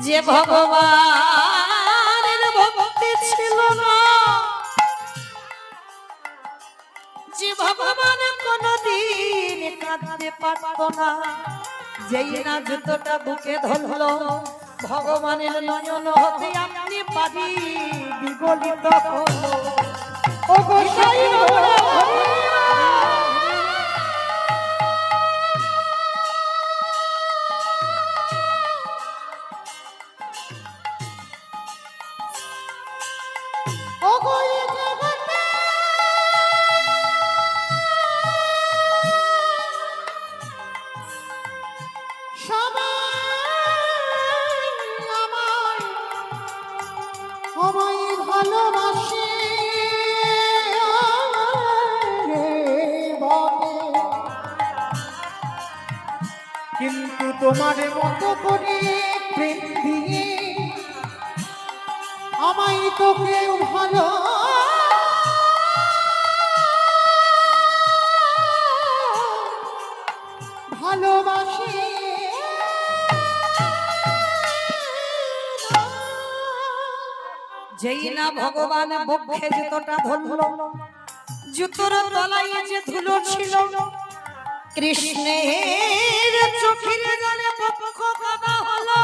যে ভগবানের ভক্তি ছিল না, যে ভগবান কোনদিন কাঁদতে পারত না, যেই না জুতোটা বুকে ধরলো ভগবানের নয়ন হতে আপনি পারি বিগলিত হলো। ও গোসাই আমায় ভালোবাসে বটে, কিন্তু তোমার মতো করে প্রেম দিয়ে আমায় তো কেউ ভালো ভালোবাসে। যেই না ভগবান বক্ষে জুতোটা ধরলো, জুতোর তলায় যে ধুলো ছিল, কৃষ্ণের চোখের জলে পক্ষ কাদা হলো।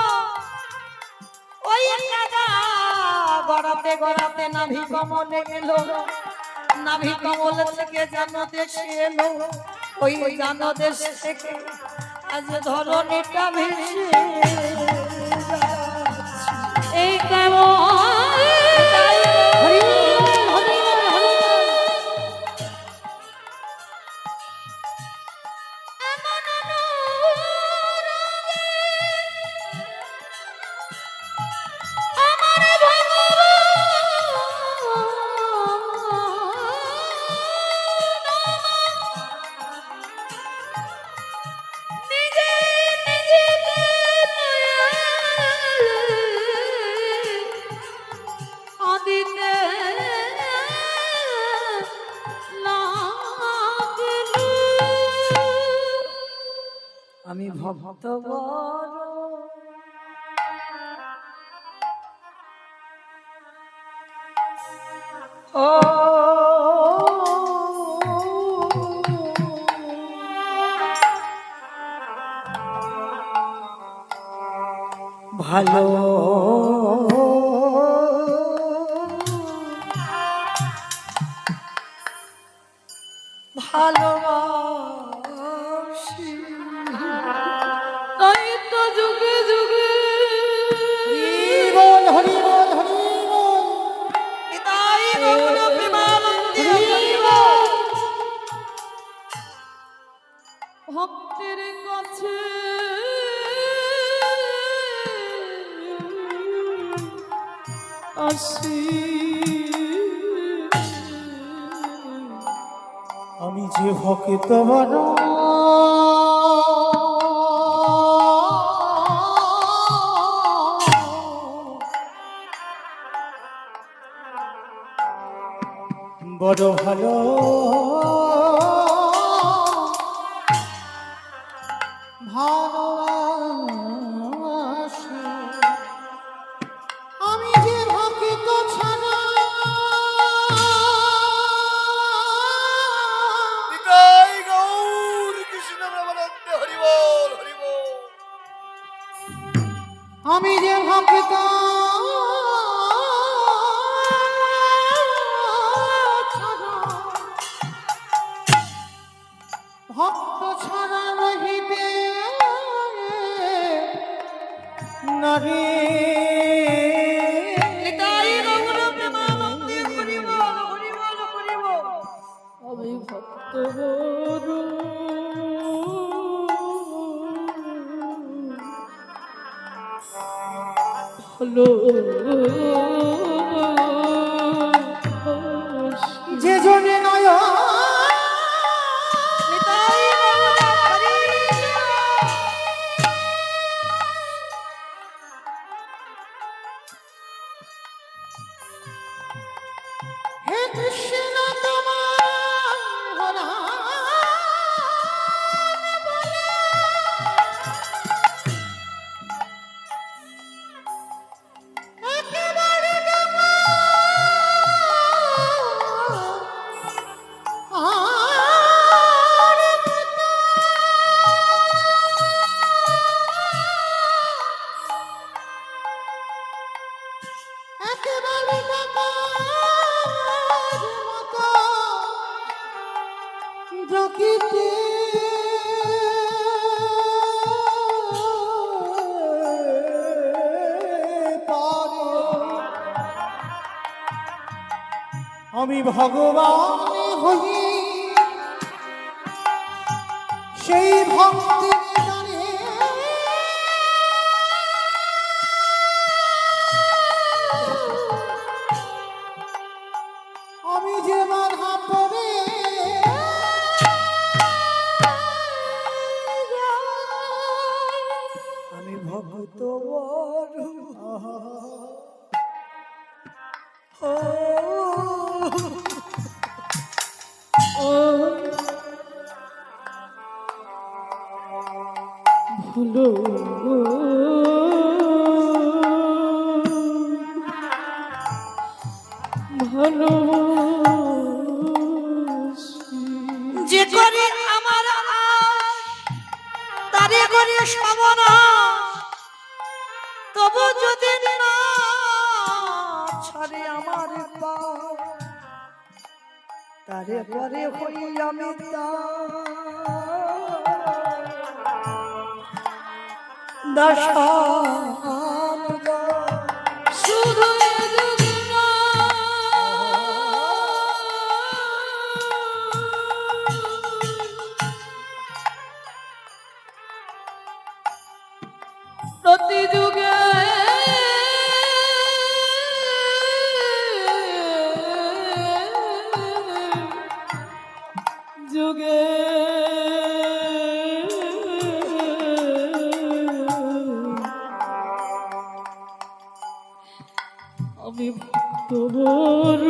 ওই কাদা গড়াতে গড়াতে নাভি কমলে এলো, নাভি কমল থেকে জানদেশে এলো, ওই জানদেশ থেকে আজ ধরণীটা ভেসে এই কেমন আমি ভক্ত বড় ও ভালো ভালোবাসি, তাই তো যুগে যুগে বল হরি বল হরি বল, তাই গৌর প্রেমানন্দে হরি বল। ভক্তের কাছে আসি আমি যে ভক্ত বড় বড় ভালো ভালোবাসি, আমি যে ভক্ত ছাড়া আমি যে ভক্ত ভক্ত ছাড়া রহিবে নারী, তাই গৌর প্রেমানন্দে হরি বল হরি বল হরি বল। আমি ভক্ত বড় ভালো যে জনে নয় নিতাই গৌর হরি। হে কৃষ্ণ তোমার একেবারে একেবারে প্রকৃতি আমি ভগবান হই সেই ভক্তি জানে আমি যে বাধা পড়ে আমি ভক্ত ভালো ভালো যে করে আমার আশ, তারে করে সর্বনাশ, তবু যদি না ছাড়ে আমার পাশ, তারে পরে হই আমি দশা শুধু প্রতি যুগে যুগে আমি ভক্ত বড়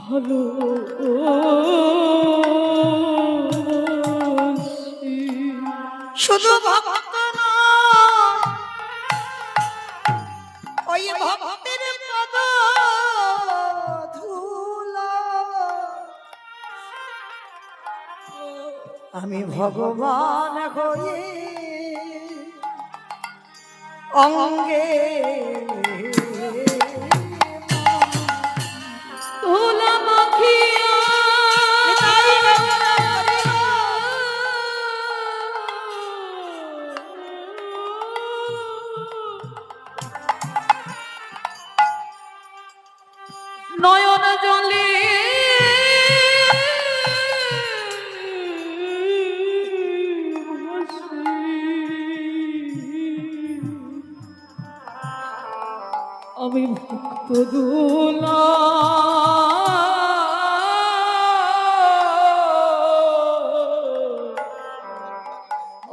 ভালো শুধু ভক্ত নয়, ওই ভক্তের পদ ধুলা আমি ভগবান হয়ে অঙ্গে ধুলা মাখিয়া নয়ন জলে আমি ভক্ত দোলা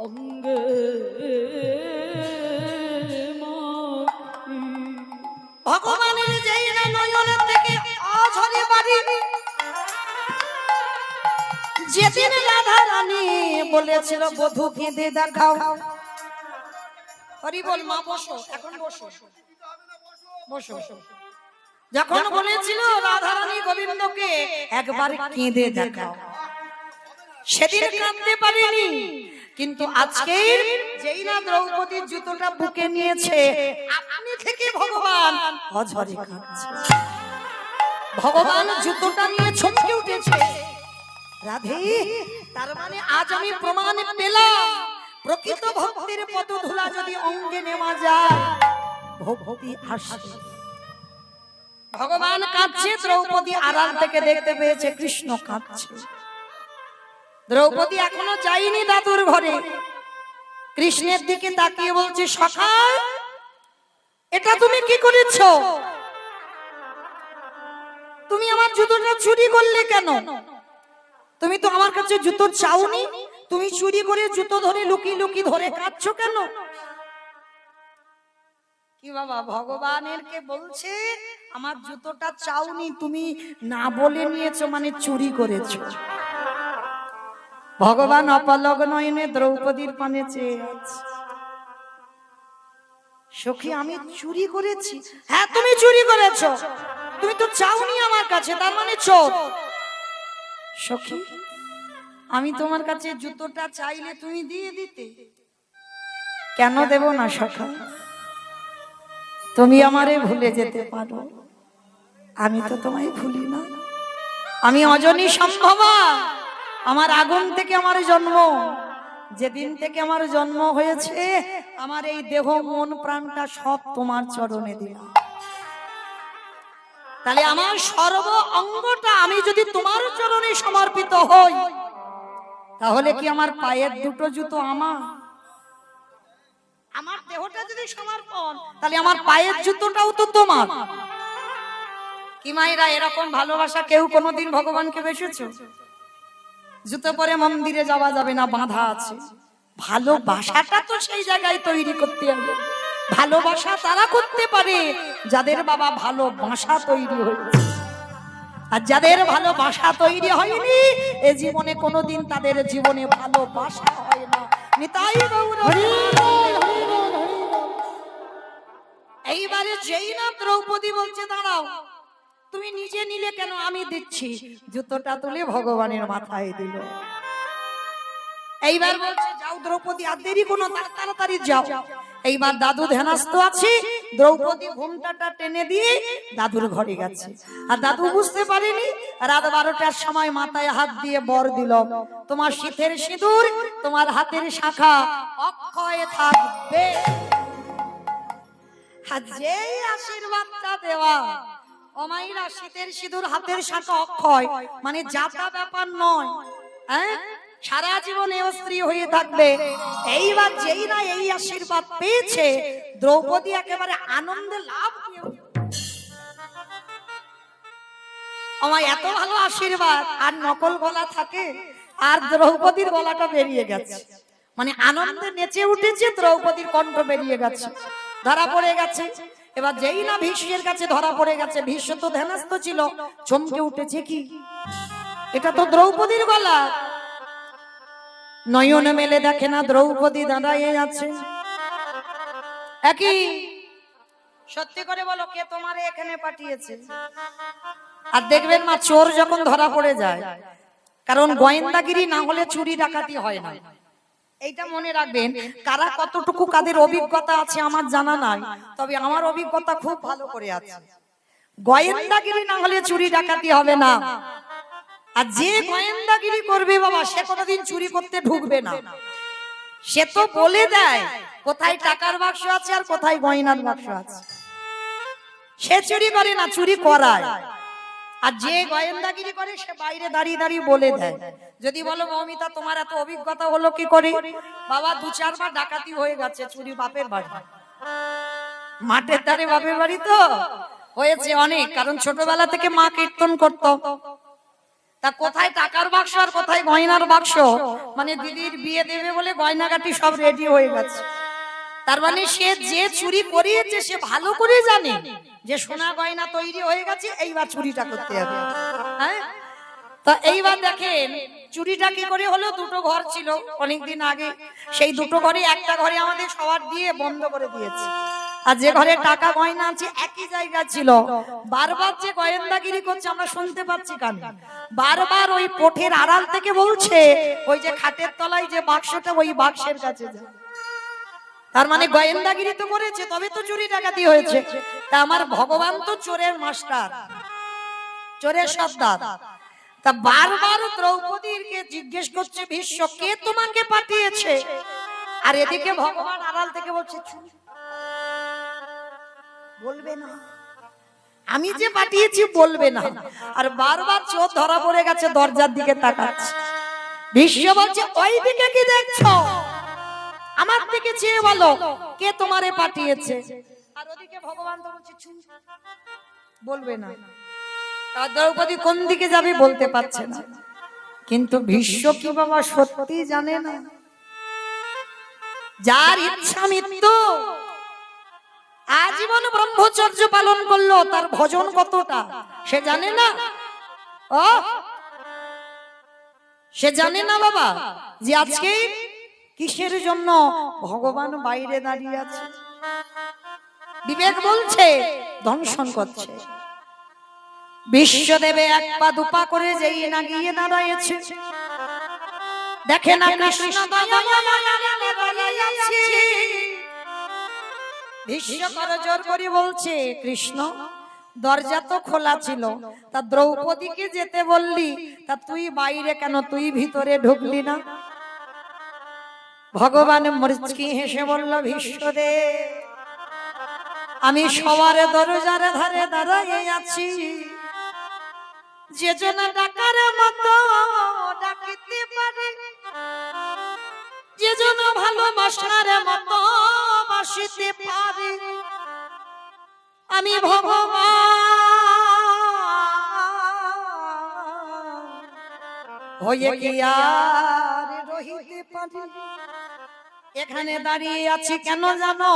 অঙ্গে মাখি ভগবানের যেই না নয়নের থেকে অঝরে বাড়ি, যেদিন রাধা রানী বলেছিল বধূ কেঁদে দেখাও, হরি বল মা বসো, এখন বসো বসো, যখন বলেছিল রাধা রানী গোবিন্দকে একবার কেঁদে দেখাও, সেদিন কাঁদতে পারিনি, কিন্তু আজকে যেই না দ্রৌপদীর জুতোটা বুকে নিয়েছে, আপনি থেকে ভগবান অঝরে কাঁদছে। ভগবান জুতোটা নিয়ে চমকে উঠেছে, রাধে তার মানে আজ আমি প্রমাণ পেলাম, প্রকৃত ভক্তির পদধূলা যদি অঙ্গে নেওয়া যায় ভক্তি আসে। ভগবান কাঁদছে, দ্রৌপদী আড়াল থেকে দেখতে পেয়েছে কৃষ্ণ কাঁদছে। দ্রৌপদী এখনো যায়নি দাদুর ঘরে, কৃষ্ণের দিকে তাকিয়ে বলছে, সখা এটা তুমি কি করেছো? তুমি আমার জুতোটা চুরি করলে কেন? তুমি তো আমার কাছে জুতো চাওনি, তুমি চুরি করে জুতো ধরে লুকিয়ে লুকিয়ে ধরে কাঁদছো কেন? কি বাবা, ভগবানের কে বলছে আমার জুতোটা চাওনি, তুমি না বলে নিয়েছো মানে চুরি করেছো। ভগবান অপলক নয়নে দ্রৌপদীর পানে চেয়ে আছে। সখী আমি চুরি করেছি? হ্যাঁ তুমি চুরি করেছো, তুমি তো চাওনি আমার কাছে, তার মানে চোর। সখী আমি তোমার কাছে জুতোটা চাইলে তুমি দিয়ে দিতে, কেন দেব না সখা? তুমি আমারে ভুলে যেতে পারো, আমি তো তোমায় ভুলি না। আমি অজনী সম্ভবা, আমার আগুন থেকে আমার জন্ম, যেদিন থেকে আমার জন্ম হয়েছে আমার এই দেহ মন প্রাণটা সব তোমার চরণে দিলাম। তাহলে আমার সর্ব অঙ্গটা আমি যদি তোমার চরণে সমর্পিত হই, তাহলে কি আমার পায়ের দুটো জুতো আমার? আমার দেহটা যদি সমর্পণ, তাহলে আমার পায়ের জুতোটাও তো তোমার। কি মায়েরা, এরকম ভালোবাসা কেউ কোনোদিন ভগবানকে বেসেছো? জুতো পরে মন্দিরে যাওয়া যাবে না, বাঁধা আছে। ভালোবাসাটা তো সেই জায়গায় তৈরি করতে হবে। ভালোবাসা তারা করতে পারে যাদের বাবা ভালোবাসা তৈরি হয়েছে, আর যাদের ভালোবাসা তৈরি হয়নি এ জীবনে কোনোদিন তাদের জীবনে ভালোবাসা হয় না। নিতাই গৌর। এইবারে যেই না দ্রৌপদী বলছে দাঁড়াও, তুমি নিজে নিলে কেন, আমি দিচ্ছি, জুতোটা তুলে ভগবানের মাথায় দিল। এইবার বলছে যাও দ্রৌপদী, আর দেরি কোনো, তাড়াতাড়ি যাও। এইবার দাদু ধ্যানস্থ আছে, দ্রৌপদী ঘুমটাটা টেনে দিয়ে দাদুর ঘরে গেছে। আর দাদু বুঝতে পারেনি, রাত 12টার সময় মাথায় হাত দিয়ে বর দিল, তোমার শীতের সিঁদুর, তোমার হাতের শাখা অক্ষয় থাকবে। আর যেই আশীর্বাদটা দেওয়া, অমাইরা শীতের সিঁদুর হাতের শাখা অক্ষয় মানে যাতা ব্যাপার নয়, হ্যাঁ সারা জীবনে স্ত্রী হয়ে থাকবে। এইবার যেই না এই আশীর্বাদ পেয়েছে, দ্রৌপদী একেবারে আনন্দে লাভ। আমার এত ভালো আশীর্বাদ, আর নকল গলা থাকে, আর দ্রৌপদীর গলাটা বেরিয়ে গেছে, মানে আনন্দে নেচে উঠেছে, দ্রৌপদীর কণ্ঠ বেরিয়ে গেছে, ধরা পড়ে গেছে। এবার যেই না ভীষ্মের কাছে ধরা পড়ে গেছে, ভীষ্ম তো ধ্যানস্থ ছিল, চমকে উঠেছে, কি এটা তো দ্রৌপদীর গলা। নয়ন মেলে দেখে না দ্রৌপদী দাঁড়ায় আছে। একই সত্যি করে বলো, কে তোমারে এখানে পাঠিয়েছে? আর দেখবেন মা, চোর যখন ধরা পড়ে যায়, কারণ গোয়েন্দাগিরি না হলে চুরি ডাকাতি হয় না, এইটা মনে রাখবেন। কারা কতটুকু কাদের অভিজ্ঞতা আছে আমার জানা নাই, তবে আমার অভিজ্ঞতা খুব ভালো করে আছে। গোয়েন্দাগিরি না হলে চুরি ডাকাতি হবে না। আর যে গোয়েন্দাগিরি করবে বাবা, সে কোনোদিন চুরি করতে ঢুকবে না। সে তো বলে দেয় কোথায় টাকার বাক্স আছে আর কোথায় গয়নার বাক্স আছে। সে চুরি করে না, চুরি করায়। আর যে গোয়েন্দাগিরি করে সে বাইরে দাঁড়িয়ে দাঁড়িয়ে বলে দেয়। যদি বলো মৌমিতা তোমার এত অভিজ্ঞতা হলো কি করে? বাবা 2-4 বার ডাকাতি হয়ে গেছে, চুরি বাপের বাড়ি, মাঠের ধারে বাপের বাড়ি তো হয়েছে অনেক, কারণ ছোটবেলা থেকে মা কীর্তন করতো। তা কোথায় টাকার বাক্স আর কোথায় গয়নার বাক্স, মানে দিদির বিয়ে দেবে বলে গয়নাগাটি সব রেডি হয়ে গেছে। তার মানে সে যে চুরি করিয়েছে সে ভালো করে জানে যে সোনা গয়না তৈরি হয়ে গেছে, এইবার চুরিটা করতে হবে। হ্যাঁ, তা এইবার দেখেন চুরিটা কি করে হলো। 2টো ঘর ছিল অনেকদিন আগে, সেই 2টো ঘরে একটা ঘরে আমাদের সবার দিয়ে বন্ধ করে দিয়েছে, আর যে ঘরে টাকা গয়না আছে একই জায়গা ছিল। বারবার যে গোয়েন্দাগিরি করছে আমরা শুনতে পাচ্ছি কানে, বারবার ওই পোঠের আড়াল থেকে বলছে ওই যে খাটের তলায় যে বাক্সটা, ওই বাক্সের কাছে যা। তার মানে গোয়েন্দাগিরি তো করেছে, তবে তো চুরি ডাকাতি হয়েছে। তা আমার ভগবান তো চোরের মাস্টার, চোরের সর্দার। তা বারবার দ্রৌপদীকে জিজ্ঞেস করছে ভীষ্ম, কে তোমাকে পাঠিয়েছে? আর এদিকে ভগবান আড়াল থেকে বলছে বলবে না, আমি যে পাঠিয়েছি বলবে না। আর বারবার চোর ধরা পড়ে গেছে, দরজার দিকে তাকাচ্ছে। ভীষ্ম বলছে ওই দিকে কি দেখছো, আমার দিকে চেয়ে বলো কে তোমারে পাঠিয়েছে। আর ওদিকে ভগবান তো বলছে চুপ, বলবে না। আর দ্রৌপদী কোন দিকে যাবে বলতে পারছে না। কিন্তু ভীষ্ম কি বাবা সত্যি জানে না? যার ইচ্ছা মৃত্যু, আজীবন ব্রহ্মচর্য পালন করলো, তার ভজন কতটা সে জানে না? ও সে জানে না বাবা যে আজকে কিসের জন্য ভগবান বাইরে দাঁড়িয়ে আছে। বিবেক বলছে দংশন করছে। বিশ্বদেবে এক পা দুপা করে যেই না গিয়ে দাঁড়াইছে, দেখে না কৃষ্ণ ভীষ্ম করজোর করে বলছে কৃষ্ণ দরজা তো খোলা ছিল, তা দ্রৌপদীকে যেতে বললি, তা তুই বাইরে কেন, তুই ভিতরে ঢুকলি না? ভগবান মুচকি হেসে বলল ভীষ্মদেব আমি সবার দরজার ধারে দাঁড়াইয়ে আছি, যে জন ডাকার মতো ডাকিতে পারে, যে জন ভালোবাসার মতো বাসিতে পারে, আমি ভগবান হয়ে কি আর রহিতে পারি? এখানে দাঁড়িয়ে আছি কেন জানো?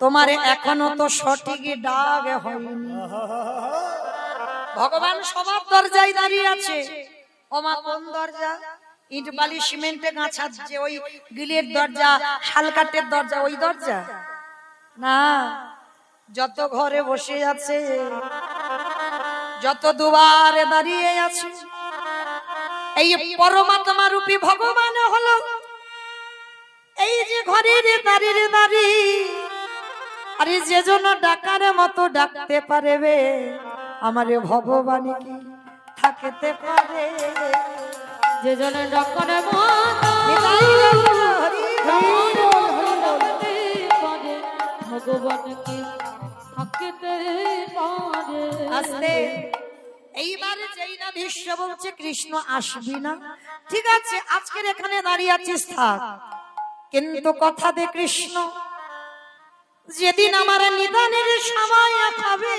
তোমার এখনো তো সঠিক ডাক হয়নি। ভগবান সবার দরজায় দাঁড়িয়ে আছে। ওমা কোন দরজা? ইট বালি সিমেন্টে গাছা যে ওই গিলের দরজা, শালকাটের দরজা, ওই দরজা না। যত ঘরে বসে আছে, যত দুয়ারে দাঁড়িয়ে আছে, এই পরমাত্মা রূপী ভগবান হলো এই যে ঘরের দাঁড়িয়ে দাঁড়িয়ে। আরে যে জন্য ডাকার মতো ডাকতে পারবে, আমারে ভগবান কি থাকতে পারে? যে জন ডাকার মতো ভগবান কি থাকতে পারে? আস্তে এইবারে যেই না ভীষ্ম বলছে কৃষ্ণ আসবি না, ঠিক আছে আজকের এখানে দাঁড়িয়ে আছিস থাক, কিন্তু কথা দে কৃষ্ণ যেদিন আমার নিদানের সময় হবে,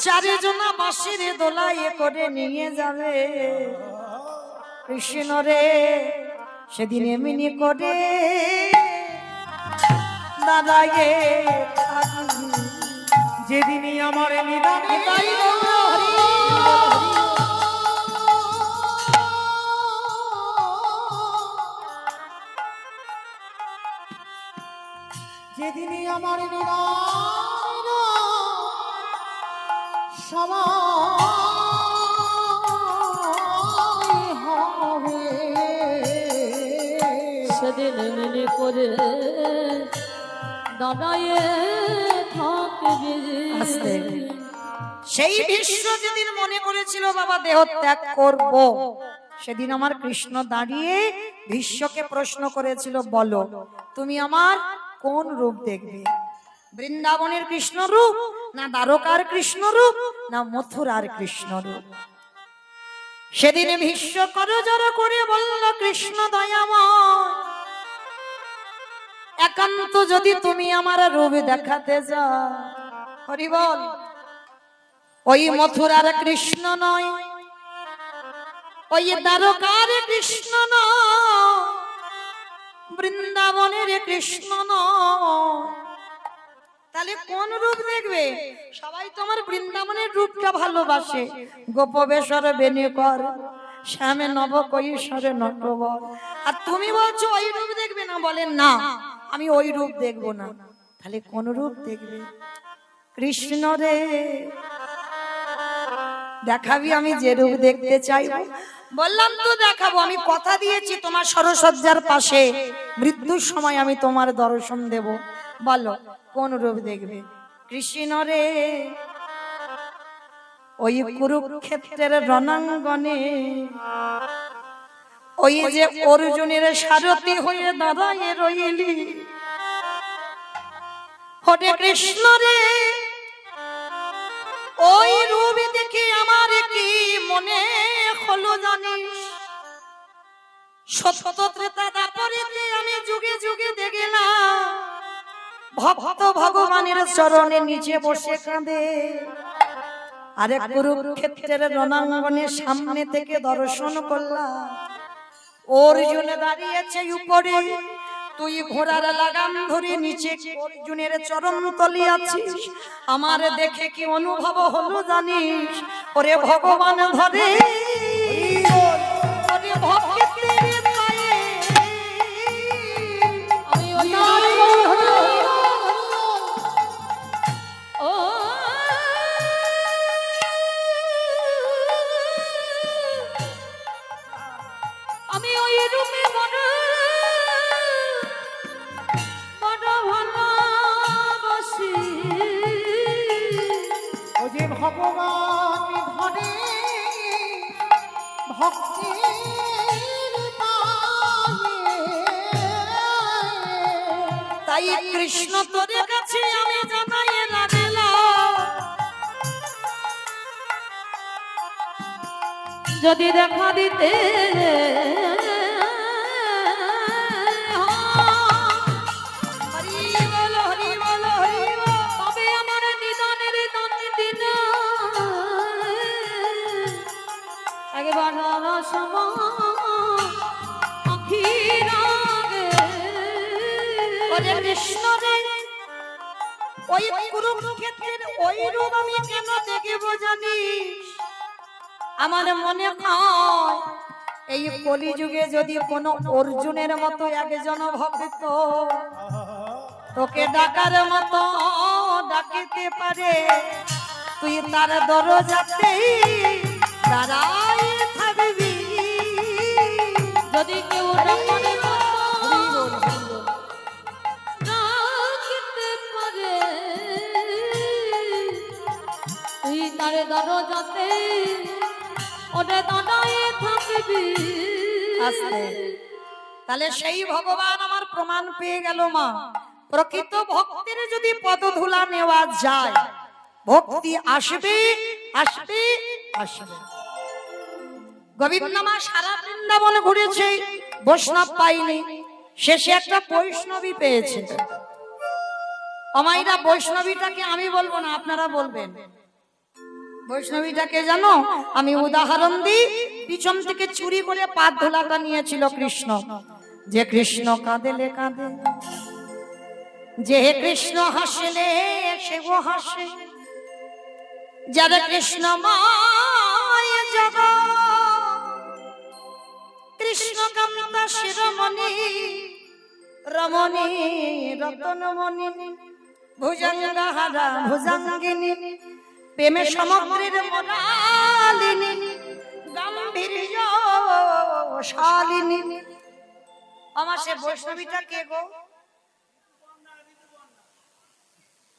চারিজনা বাঁশির দোলায় করে নিয়ে যাবে কৃষ্ণ রে, সেদিন এমনি করে দাঁড়ায়ে থাকবি, যেদিনই আমার নিদানে যেদিনই আমার নিদান সময় হবে, সেদিন এমনি করে দাঁড়ায়ে থাকবে। সেই ভীষ্ম যেদিন মনে করেছিল বাবা দেহ ত্যাগ করব, সেদিন আমার কৃষ্ণ দাঁড়িয়ে ভীষ্মকে প্রশ্ন করেছিল বলো তুমি আমার কোন রূপ দেখবে? বৃন্দাবনের কৃষ্ণ রূপ, না দ্বারকার কৃষ্ণ রূপ, না মথুরার কৃষ্ণ রূপ? সেদিন ভীষ্ম করজোর করে বলল কৃষ্ণ দয়াময়, একান্ত যদি তুমি আমার রূপ দেখাতে যাও, হরি বল, ওই মথুরার কৃষ্ণ নয়, ওই দ্বারকার কৃষ্ণ নয়, বৃন্দাবনের কৃষ্ণ নয়, তাহলে কোন রূপ দেখবে? সবাই তোমার বৃন্দাবনের রূপটা ভালোবাসে, গোপবেশ্বর বেণীকর শ্যামে নব কৈশোরে নটবর, আর তুমি বলছো ওই রূপ দেখবে না। বলেন না আমি ওই রূপ দেখবো না, তাহলে কোন রূপ দেখবে? কৃষ্ণ রে দেখাবি আমি যে রূপ দেখতে চাই। বললাম তো দেখাবো, আমি কথা দিয়েছি তোমার সরসজ্জার পাশে মৃত্যুর সময় আমি তোমার দর্শন দেব। বলো কোন রূপ দেখবে? কৃষ্ণ রে ওই কুরুক্ষেত্রের রণাঙ্গনে ওই যে অর্জুনের সারথি হয়ে দাঁড়ায় রইলি, হরে কৃষ্ণ রে ওই রূপ দেখে আমার কি মনে হলো জানিস সত্য ত্রেতা দাপরিতে আমি যুগে যুগে দেখলাম ভক্ত ভগবানের চরণে নিচে বসে কাঁদে, আরে কুরুক্ষেত্রের রণাঙ্গনের সামনে থেকে দর্শন করলাম অর্জুন দাঁড়িয়েছে উপরে, তুই ঘোড়ার লাগাম ধরে নিচে অর্জুনের চরণ তলি আছিস। আমার দেখে কি অনুভব হলো জানিস? ওরে ভগবান ধরে ওরে ভক্তের পায়ে আমি ওই ও আমি ওই রূপে বড় বড় ভালোবাসি। ও যে ভগবান ধরে ভক্তির পায়ে। তাই কৃষ্ণ তোর কাছে আমি জানাই লাগলাম যদি দেখা দিতে হরি বল হরি বল হরি বল। তবে আমার নিদানের দিন একবার ওরে কৃষ্ণ রে ওই কুরুক্ষেত্রের ওই রূপ আমি কেন দেখব জানিস? আমার মনে হয় এই কলিযুগে যদি কোনো অর্জুনের মতো একজন ভক্ত তোকে ডাকার মতো ডাকিতে পারে, তুই তার দরজাতে দাঁড়াই থাকবি। যদি কেউ ডাকতে পারে তুই তার দরজাতে ওটা দাঁড়ায় থাকবি। আস্তে তাহলে সেই ভগবান আমার প্রমাণ পেয়ে গেল মা, প্রকৃত ভক্তের যদি পদধূলা নেওয়া যায় ভক্তি আসবে আসবে আসবে। গোবিন্দ মা সারা বৃন্দাবন ঘুরেছে, বৈষ্ণব পাইনি, শেষে একটা বৈষ্ণবী পেয়েছে। আমাইরা বৈষ্ণবীটাকে আমি বলবো না, আপনারা বলবেন। বৈষ্ণবীটাকে জানো? আমি উদাহরণ দিই, পিছন থেকে চুরি করে পাত ধোলাটা নিয়েছিল কৃষ্ণ। যে কৃষ্ণ কাঁদেলে কাঁদে, যে কৃষ্ণ হাসলে সেও হাসে, যার কৃষ্ণ মায় জগৎ কৃষ্ণ কামনা শিরোমণি রমণী রতনমণি ভুজঙ্গহারা ভুজঙ্গিনী প্রেমে সমগ্রের মোনালিনী গাম্ভীর্য শালিনী। আমার সে বৈষ্ণবীটা কে গো?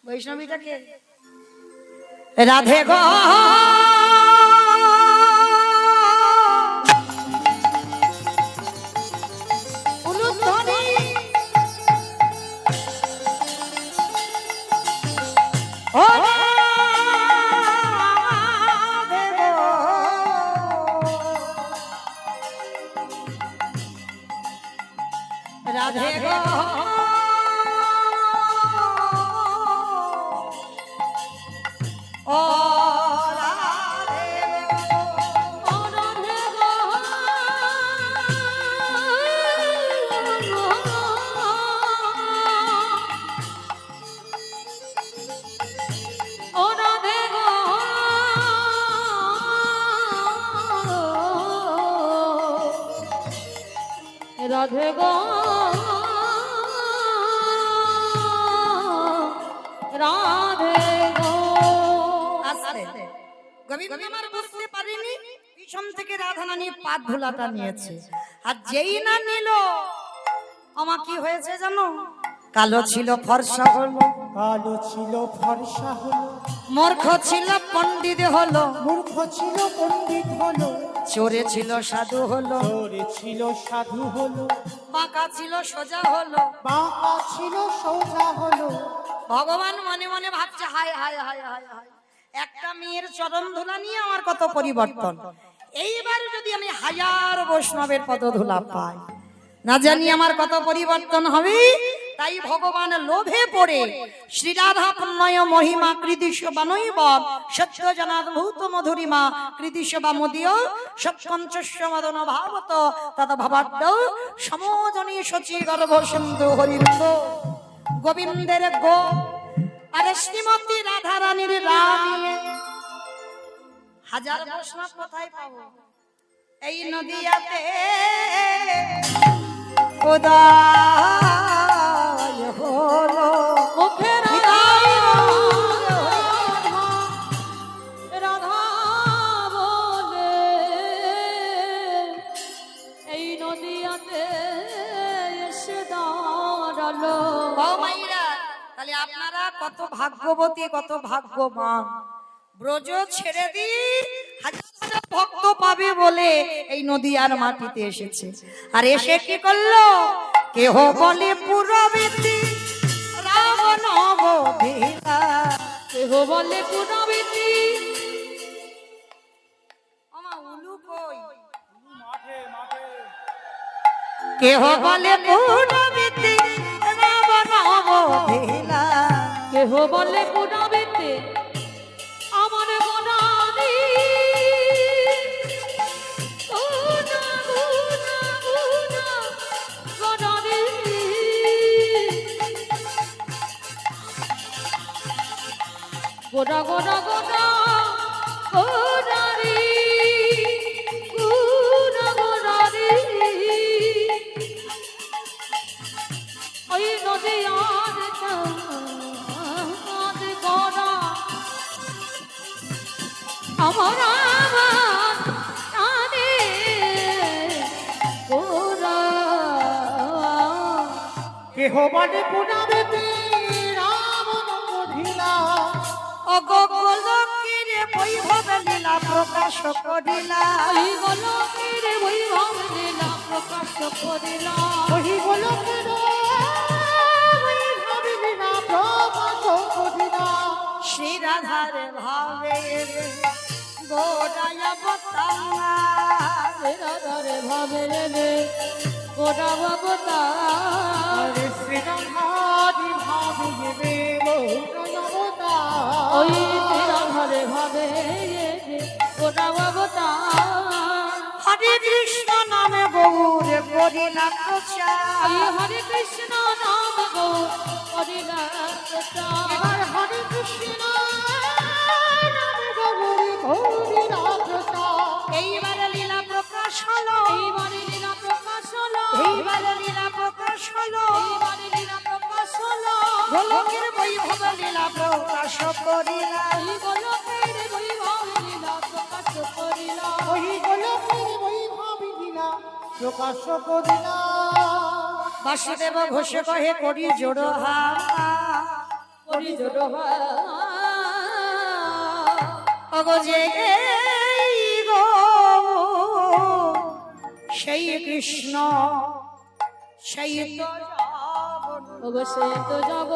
বৈষ্ণবীটা কে? রাধে গো উলুধ্বনি ও রাধে গো, রাধে গো ও রাধে গো, ও রাধে গো, ও রাধে গো, রাধে গো, রাধে গো। আস্তে গোবিন্দ আমার বুঝতে পারিনি, পিছন থেকে রাধারানী পাত ধুলাটা নিয়েছে, আর যেই না নিল আমার কি হয়েছে জানো? কালো ছিল ফর্সা হলো, কালো ছিল ফর্সা হলো, মূর্খ ছিল পণ্ডিত হলো, মূর্খ ছিল পণ্ডিত হলো, চোরে ছিল সাধু হলো, চোরে ছিল সাধু হলো, বাঁকা ছিল সোজা হলো। বাঁকা ছিল সোজা হলো। ভগবান মনে মনে ভাবছে হায় হায় হায় হায় হায়, একটা মেয়ের চরণ ধুলা নিয়ে আমার কত পরিবর্তন। এইবার যদি আমি হাজার বৈষ্ণবের পদধূলা পাই, না জানি আমার কত পরিবর্তন হবে। তাই ভগবান লোভে পড়ে শ্রী রাধা পুণ্যয় মহিমা কৃতিশোভা নৈব সত্য জনাদ্ভূত মধুরিমা কৃতিশোভা মদীয় সৎকঞ্চস্য মদন ভাবত তত ভাবাড্ড সমজনী সচি গর্ভ সিন্ধু হরিন্দ গোবিন্দের গো আরে শ্রীমতী রাধা রানীর রানী। হাজার বৈষ্ণব কোথায় পাবো? এই নদিয়াতে খোদাই হলো মুখে রাধা রাধা বলে এই নদিয়াতে এসে দাঁড়ালো। ও মাইরা, তাহলে আপনারা কত ভাগ্যবতী, কত ভাগ্যবান। ব্রজ ছেড়ে দি হাজার হাজার ভক্ত পাবে বলে এই নদীয়ার মাটিতে এসেছে। আর এসে কি করলো? কেহ বলে পুরবেতি রাম নবধিলা, কেহ বলে পুনবিতি আমা উলু কই? কেহ বলে পুরবেতি রাম নবধিলা, কেহ বলে পুনবিতি আমার গোনানি গুনা গুনা গুনা গোনানি গোনা গোনা গোনা গোনানি গুনা গোনানি ওই নদী আর চাঁদ গোনা আমার আমার কানে গোরা কেহ বলে পুনাবেতে রাম নবধিলা, অগোলকের বৈভব লীলা প্রকাশ করিলা, ওই গোলকের বৈভব লীলা প্রকাশ করিলা, ওই গোলকের বৈভব লীলা প্রকাশ করিলা। শ্রী রাধার ভাবে গোড়ায় অবতার, রাধার ভাবে রে গোটা অবতার, আরে শ্রীরাধারি ভাবে অবতার, ওই রাধার ভাবে গোটা অবতার। হরে কৃষ্ণ নামে গৌর করিলা প্রচার, হরে কৃষ্ণ নাম গো করিলা প্রচার। এবার হরে কৃষ্ণ নামে গৌরী হরিলা প্রচার। এইবার লীলা প্রকাশ হলো, এইবারে লীলা প্রকাশ হলো, এইবার লীলা প্রকাশ হলো, এইবারে লীলা প্রকাশ হলো, গোলকের বৈভব লীলা প্রকাশ করিলা, এই গোলকের বৈভব লীলা প্রকাশ করিলা, ওই গোলকের বৈভব লীলা প্রকাশ করিলা। বাসুদেব ঘোষ কহে করি জোড় হা, করি জোড় অগজে এই গো সেই কৃষ্ণ সেই তো জগন্নাথ। অবশ্যই তো যাব